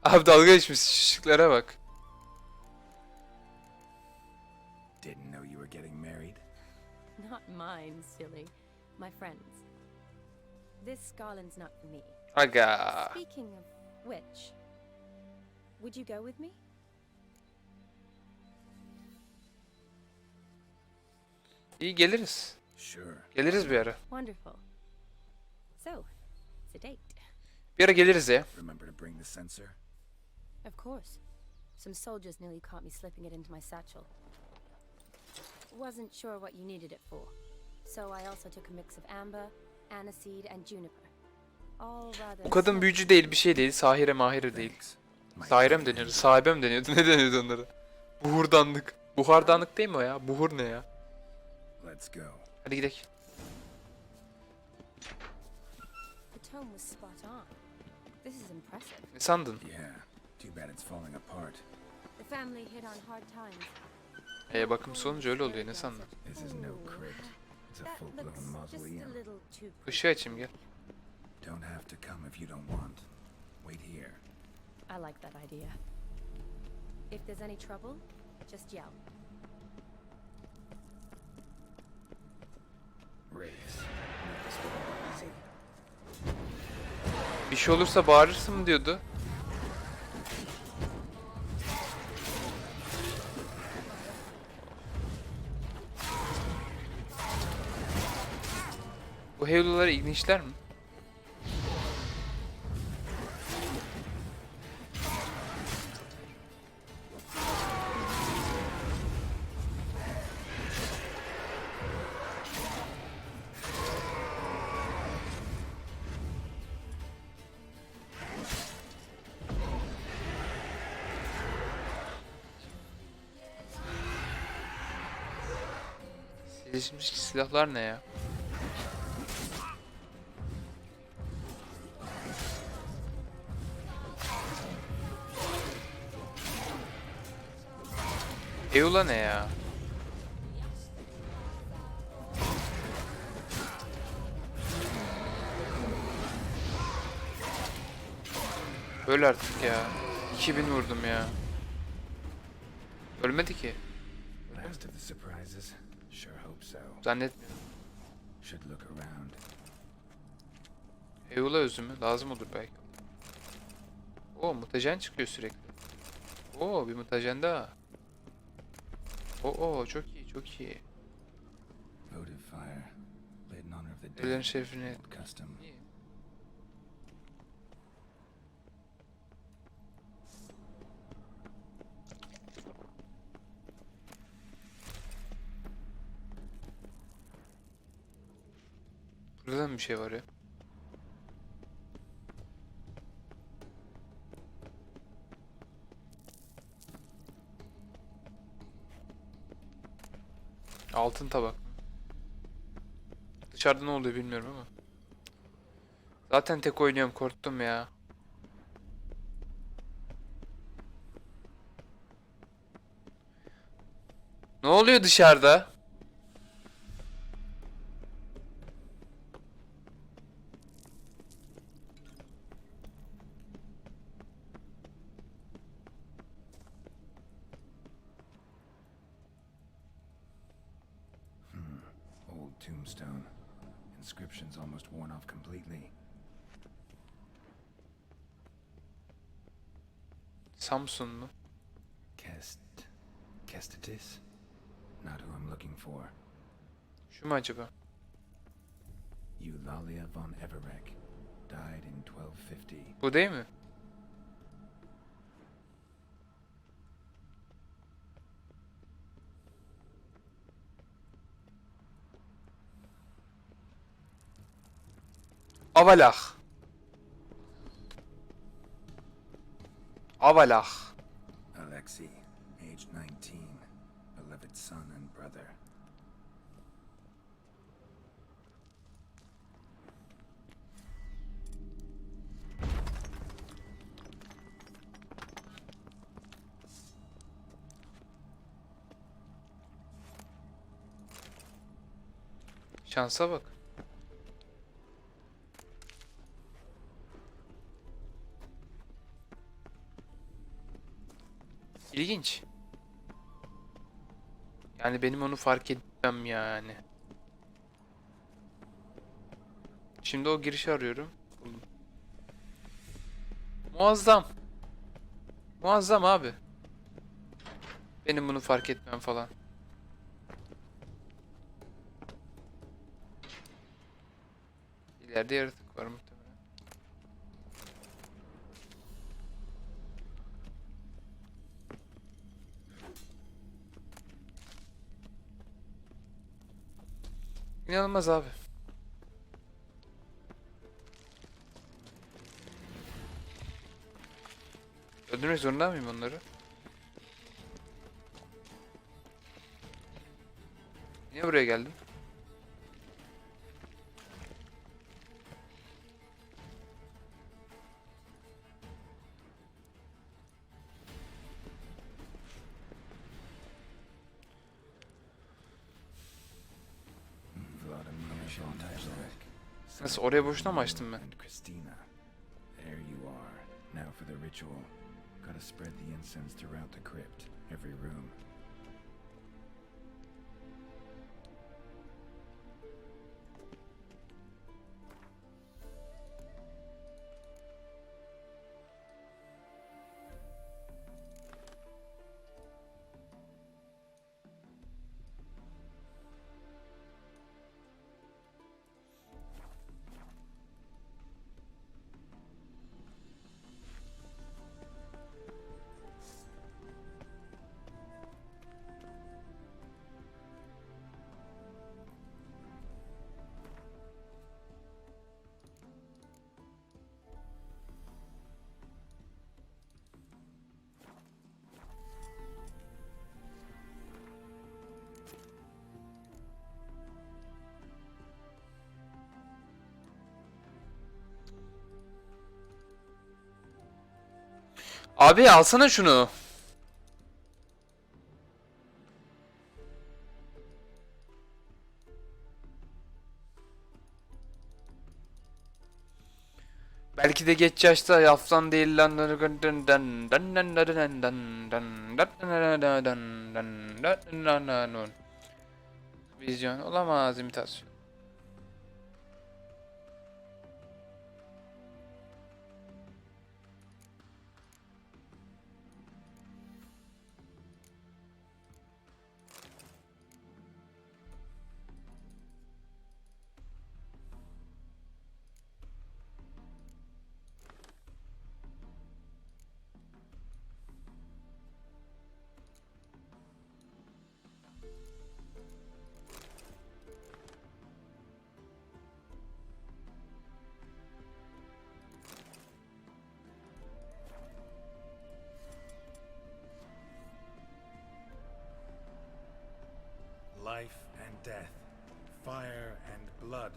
Abi dalga geçmiş, şişliklere bak. Didn't know you were getting married. Not mine, silly. My friends. This garland's not for me. Aga. Speaking of which, would you go with me? İyi, geliriz. Sure. Geliriz bir ara. Wonderful. So, it's a date. Bir ara geliriz ya. Remember to bring the sensor? Of course. Some soldiers nearly caught me slipping it into my satchel. Wasn't sure what you needed it for. So I also took a mix of amber, aniseed, and juniper. All rather Bu kadın simple. büyücü değil, bir şey değil. Sahire mahire değil. Thanks. Might Sahire mi need deniyordu? it. Sahibe mi deniyordu? Ne deniyordu onlara? Buhurdanlık. Buhardanlık değil mi o ya? Buhur ne ya? Let's go. Hadi gidelim. The tone was spot on. This is impressive. Ne sandın? Yeah, too bad it's falling apart. The family hit on hard times. Bakım olunca öyle oluyor, ne sandın? This is no crypt. It's a That full-blown looks just a mausoleum. little too Işığı açayım gel. Don't have to come if you don't want. Wait here. I like that idea. If there's any trouble, just yell. Wraiths. Make this one easy. Bir şey olursa bağırırsın mı diyordu. Bu Heyluları ilginçler mi? Gelişmiş silahlar ne ya? Eula ne ya? Öl artık ya. 2000 vurdum ya. Ölmedi ki. Last of the surprises. Sure hope so. Zannetmiyorum. Should look around. Eula özü mü? Lazım olur belki. Oo, mutajen çıkıyor sürekli. Oo, bir mutajen daha. Oo, çok iyi, çok iyi. Votive fire. Lit in honor of the Ölülerin dead. şerefine. Old custom. İyi. Burada da mı bir şey var ya? Altın tabak. Dışarıda ne oluyor bilmiyorum ama. Zaten tek oynuyorum, korktum ya. Ne oluyor dışarıda? Old tombstone. Inscription's almost worn off completely. Samsun mu? Kestitis? Not who I'm looking for. Şu mu acaba? Eulalia von Everek. Died in 1250. Bu değil mi? Avalah. Avalah. Alexei, age 19. Beloved son and brother. Şansa bak. İlginç. Yani benim onu fark etmem yani. Şimdi o girişi arıyorum. Buldum. Muazzam. Muazzam abi. Benim bunu fark etmem falan. İleride yaratık var muhtemelen. İnanılmaz abi. Öldürmek zorunda mıyım onları? Niye buraya geldim? shouldn't touch that. Nasıl, oraya boşuna mı açtım ben? And Christina. There you are. Now for the ritual. Gotta spread the incense throughout the crypt, every room. Abi alsana şunu. Belki de geç yaşta yaftan değil lan. Vizyon olamaz, imitasyon. Life and death, fire and blood.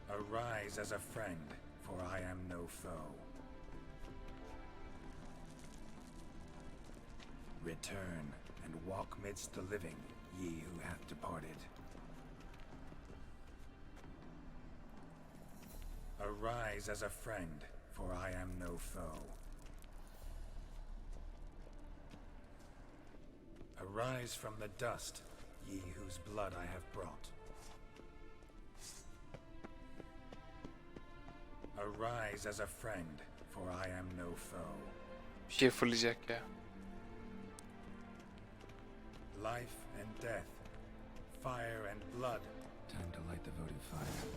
Arise as a friend, for I am no foe. Return and walk midst the living, ye who hath departed. Arise as a friend, for I am no foe. Arise from the dust, ye whose blood I have brought. Arise as a friend, for I am no foe. Bir şey fırlayacak ya. Life and death, fire and blood. Time to light the votive fire.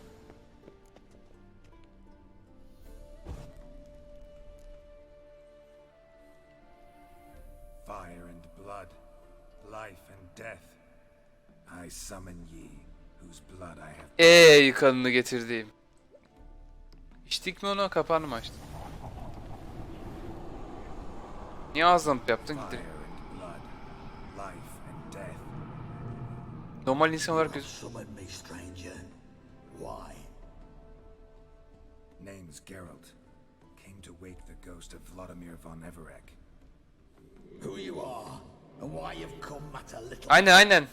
Fire and blood, life and death. I summon ye, whose blood I have. Ey kanını getirdiğim. İçtik mi onu, kapağını mı açtın? Niye ağzına yaptın Fire gidelim. and blood, life and death. Normal insan olarak göz... Summon me, stranger. Why? Name's Geralt. Came to wake the ghost of Vladimir von Everec. Who you are, and why you've come matter little. Aynen.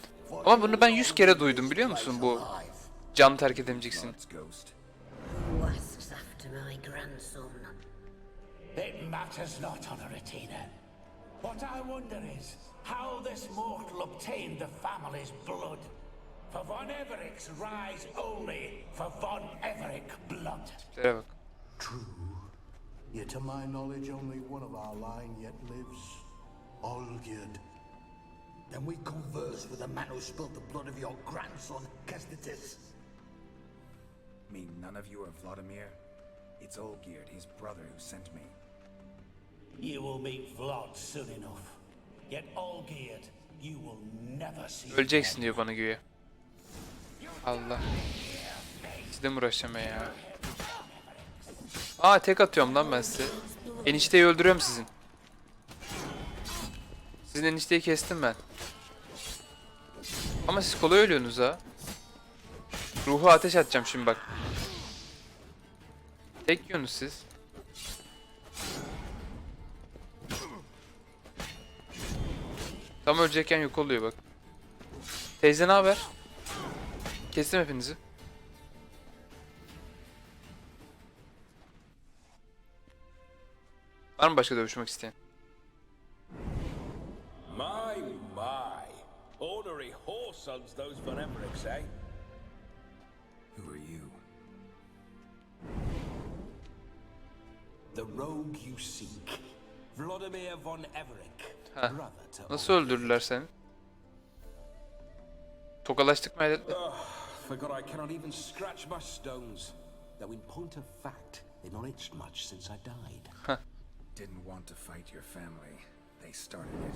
Ama bunu ben 100 kere duydum, biliyor musun, bu can terk edemeyeceksin. God's ghost. Who asks after my grandson? It matters not, Honoratina. What I wonder is how this mortal obtained the family's blood. For von Everic's rise only for von Everic blood. Şuraya bak. True. Yet to my knowledge, only one of our line yet lives. Olgierd. Then we converse with the man who spilled the blood of your grandson, Kestitis. Mean none of you are Vladimir? It's Olgierd, his brother, who sent me. You will meet Vlad soon enough. Yet Olgierd, you will never see. Öleceksin diyor bana güya. Allah. Sizle mi uğraşacağım ben ya? Aa, tek atıyorum lan ben size. Enişteyi öldürüyorum sizin. Sizin enişteyi kestim ben. Ama siz kolay ölüyorsunuz ha. Ruhu ateş atacağım şimdi bak. Tek yiyorsunuz siz. Tam ölecekken yok oluyor bak. Teyze ne haber? Kestim hepinizi. Var mı başka dövüşmek isteyen? My, my. Ornery horse sons those Von Evericks, eh? Who are you? The rogue you seek. Vladimir von Everick. Ha. Brother to Nasıl öldürdüler seni? Tokalaştık mı hayret mi? Forgot I cannot even scratch my stones. Though in point of fact, they've not itched much since I died. Didn't want to fight your family. They started it.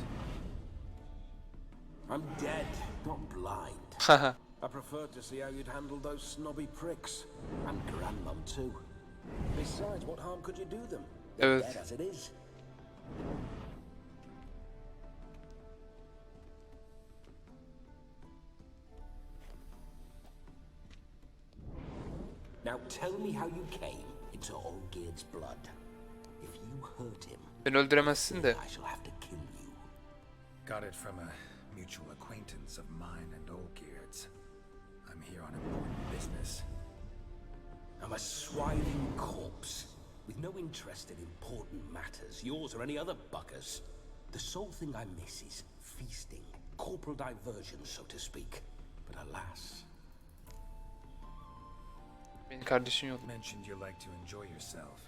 I'm dead, not blind. I preferred to see how you'd handle those snobby pricks. And Grandmum too. Besides, what harm could you do them? They're Evet. dead as it is. Now tell me how you came into Olgierd's blood. If you hurt him, Beni öldüremezsin de. I shall have to kill you. Got it from a mutual acquaintance of mine and Olgierd's. I'm here on important business. I'm a swiving corpse with no interest in important matters, yours or any other buggers. The sole thing I miss is feasting, corporal diversion, so to speak. But alas, Benim kardeşin yok. Mentioned you like to enjoy yourself.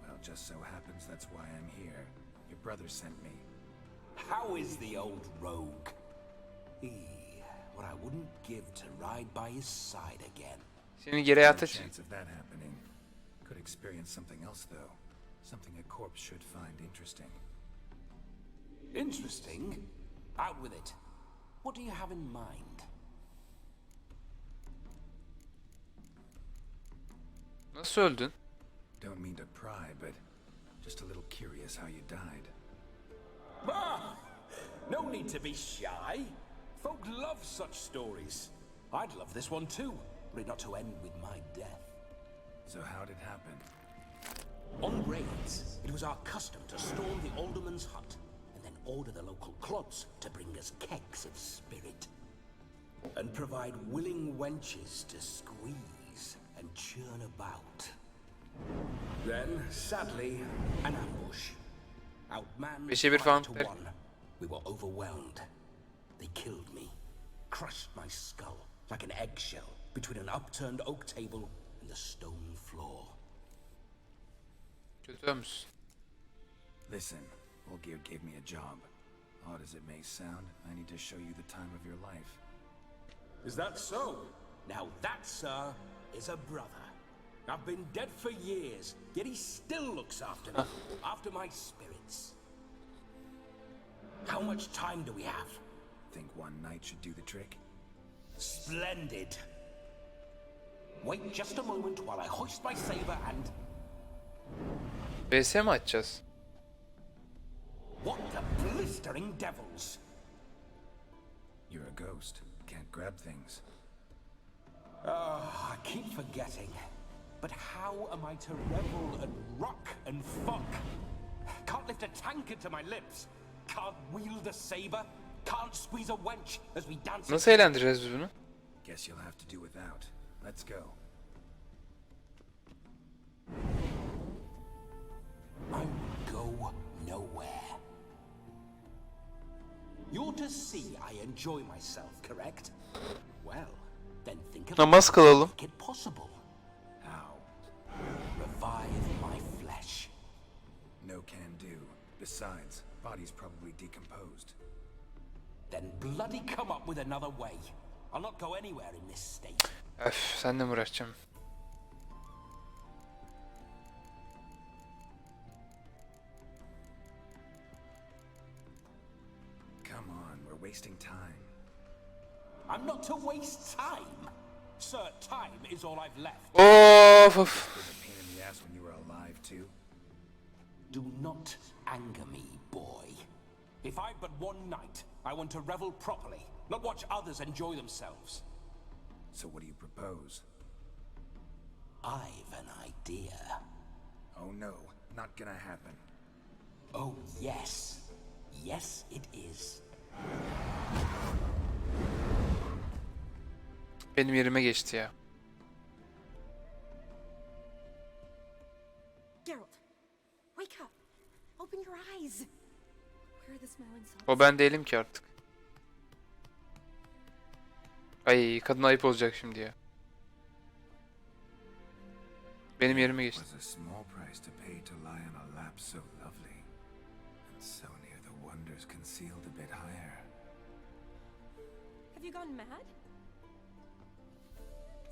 Well, just so happens that's why I'm here. Your brother sent me. how is the old rogue? What I wouldn't give to ride by his side again. Seni geri hayata No chance of that happening. Could experience something else though. Something a corpse should find interesting. Interesting? Out with it. What do you have in mind? Nasıl öldün? Don't mean to pry, but just a little curious how you died. Ah, no need to be shy. Folk love such stories. I'd love this one too, were it not to end with my death. So how'd it happen? On raids, it was our custom to storm the alderman's hut and then order the local clods to bring us kegs of spirit. And provide willing wenches to squeeze and churn about. Then, sadly, an ambush. Outmanned Beşe bir 5 falan to ver. 1. We were overwhelmed. They killed me, crushed my skull like an eggshell between an upturned oak table and the stone floor. Kötü ölmüşsün. Listen, Olgierd gave me a job. Odd as it may sound, I need to show you the time of your life. Is that so? Now that, sir, is a brother. I've been dead for years, yet he still looks after me, after my spirits. How much time do we have? Think one night should do the trick? Splendid. Wait just a moment while I hoist my saber and... VS mi açacağız? What the blistering devils? You're a ghost. Can't grab things. I keep forgetting. But how am I to revel and rock and fuck? Can't lift a tankard to my lips. Can't wield a saber. Can't squeeze a wench as we dance. Nasıl eğlendireceğiz biz bunu? Guess you'll have to do without. Let's go. I will go nowhere. You're to see I enjoy myself, correct? Well, then think of Namaz kılalım. make it possible. How? Revive my flesh. No can do. Besides, body's probably decomposed. Then bloody come up with another way. I'll not go anywhere in this state. Öf, senle mi uğraşacağım? Come on, we're wasting time. I'm not to waste time. Sir, time is all I've left. Of of. Was a pain in the ass when you were alive, too? Do not anger me, boy. If I've but one night, I want to revel properly, not watch others enjoy themselves. So what do you propose? I've an idea. Oh no, not gonna happen. Oh, yes. Yes, it is. Benim yerime geçti ya. Geralt, wake up. no insults. O ben değilim ki artık. Ay kadın ayıp olacak şimdi ya. Benim yerime geçti. Was a small price to pay to lie on a lap so lovely, and so near the wonders concealed a bit higher. Have you gone mad?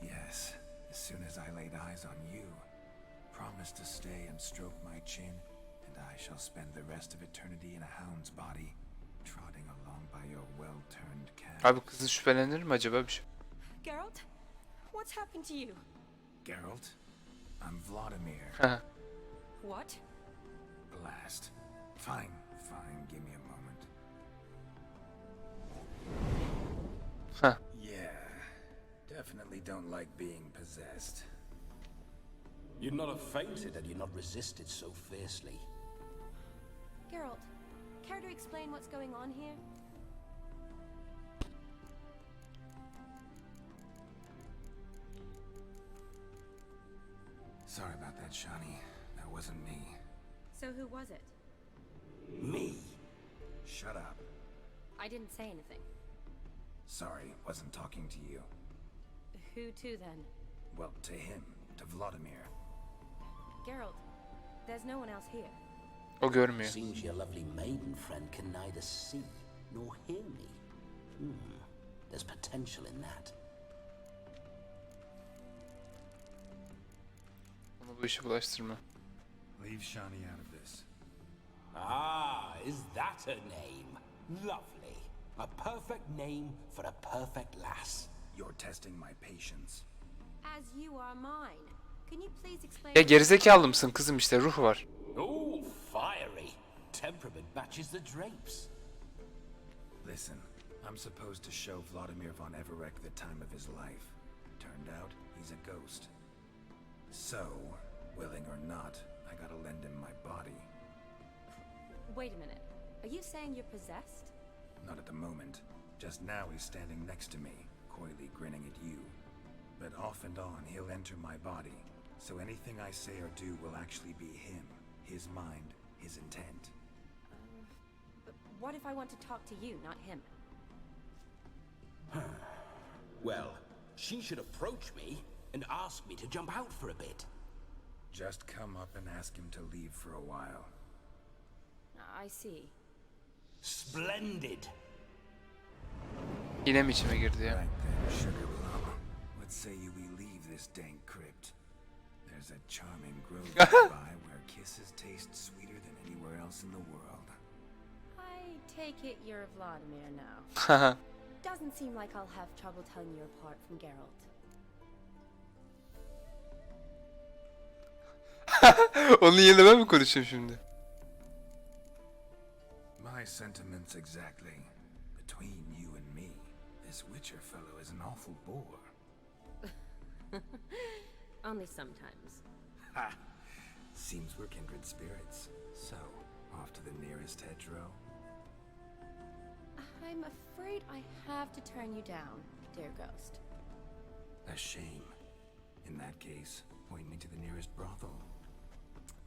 Yes, as soon as I laid eyes on you, promised to stay and stroke my chin, and I shall spend the rest of eternity in a hound's body, trotting along by your well-turned calves. Abi kızın şüphelenir mi acaba bir şey? Geralt, what's happened to you? Geralt, I'm Vladimir. What? Blast. Fine, give me a moment. Huh. Yeah, definitely don't like being possessed. You'd not have fainted had you not resisted so fiercely. Geralt, care to explain what's going on here? Sorry about that, Shani. That wasn't me. So who was it? Me? Shut up. I didn't say anything. Sorry, wasn't talking to you. Who to then? Well, to him, to Vladimir. Geralt, there's no one else here. O görmüyor. Seems your lovely maiden friend can neither see nor hear me. There's potential in that. Onu bu işe bulaştırma. Leave Shani out of this. Ah, is that a name? Lovely. A perfect name for a perfect lass. You're testing my patience. As you are mine. Can you please explain? Ya gerizekalı mısın kızım, işte ruh var. Oh, fiery. Temperament matches the drapes. Listen, I'm supposed to show Vladimir von Everec the time of his life. Turned out, he's a ghost. So, willing or not, I gotta lend him my body. Wait a minute. Are you saying you're possessed? Not at the moment. Just now he's standing next to me, coyly grinning at you. But off and on, he'll enter my body. So anything I say or do will actually be him, his mind, his intent. But what if I want to talk to you, not him? Well, she should approach me and ask me to jump out for a bit. Just come up and ask him to leave for a while. I see. Splendid. Yine mi içime girdi ya? Right then, sugar plum. What say we leave this dank crypt? There's a charming grove nearby where kisses taste sweeter than anywhere else in the world. I take it you're Vladimir now. Doesn't seem like I'll have trouble telling you apart from Geralt. Onun yerine ben mi konuşayım şimdi? My sentiments exactly. Between you and me, this Witcher fellow is an awful bore. Only sometimes. Ha! Seems we're kindred spirits. So, off to the nearest hedgerow? I'm afraid I have to turn you down, dear ghost. A shame. In that case, point me to the nearest brothel.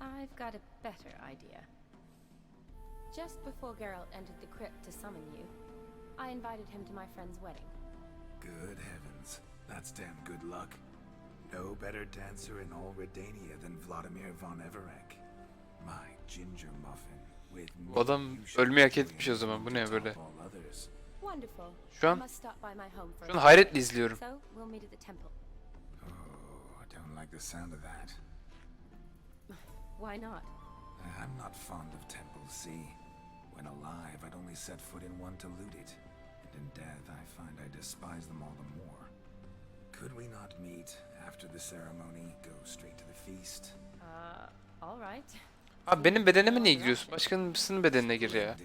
I've got a better idea. Just before Geralt entered the crypt to summon you, I invited him to my friend's wedding. Good heavens. That's damn good luck. No better dancer in all Redania than Vladimir von Everec. My ginger muffin with Bu adam ölmeyi hak etmiş o zaman. Bu ne böyle? all others. Wonderful. Şu I an, must stop by my home for şu a an hayretle izliyorum. So we'll meet at the temple. Oh, I don't like the sound of that. Why not? I'm not fond of temples, see? When alive, I'd only set foot in one to loot it. And in death, I find I despise them all the more. Could we not meet after the ceremony, go straight to the feast? All right. Abi benim bedenime niye giriyorsun? Başkasının bedenine gir ya.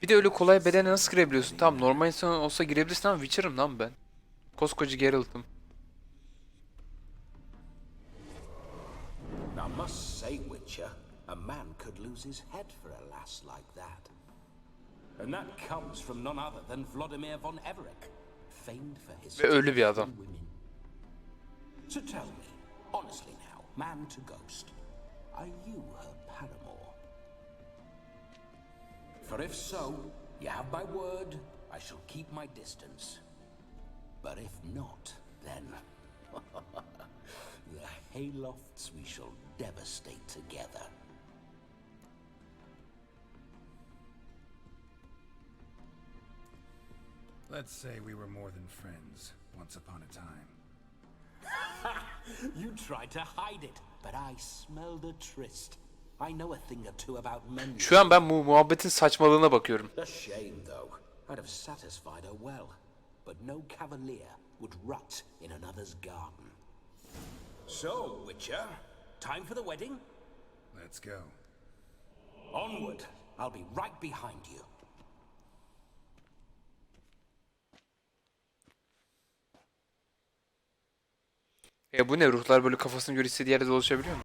Bir de öyle kolay bedene nasıl girebiliyorsun? Tamam, normal insan olsa girebilirsin ama Witcher'ım lan ben. Koskoca Geralt'ım. I must say, Witcher, a man could lose his head for a lass like that. And that comes from none other than Vladimir von Everec, famed for his Ve ölü bir adam. women. So tell me, honestly now, man to ghost, are you her paramour? For if so, you have my word, I shall keep my distance. But if not, then the Haylofts we shall devastate together. Let's say we were more than friends once upon a time. You tried to hide it, but I smelled a tryst. I know a thing or two about men. Şu an ben bu muhabbetin saçmalığına bakıyorum. A shame, though. I'd have satisfied her well, but no cavalier would rot in another's garden. So, Witcher, time for the wedding? Let's go. Onward. I'll be right behind you. Bu ne? Ruhlar böyle kafasına göre istediği yerde dolaşabiliyor mu?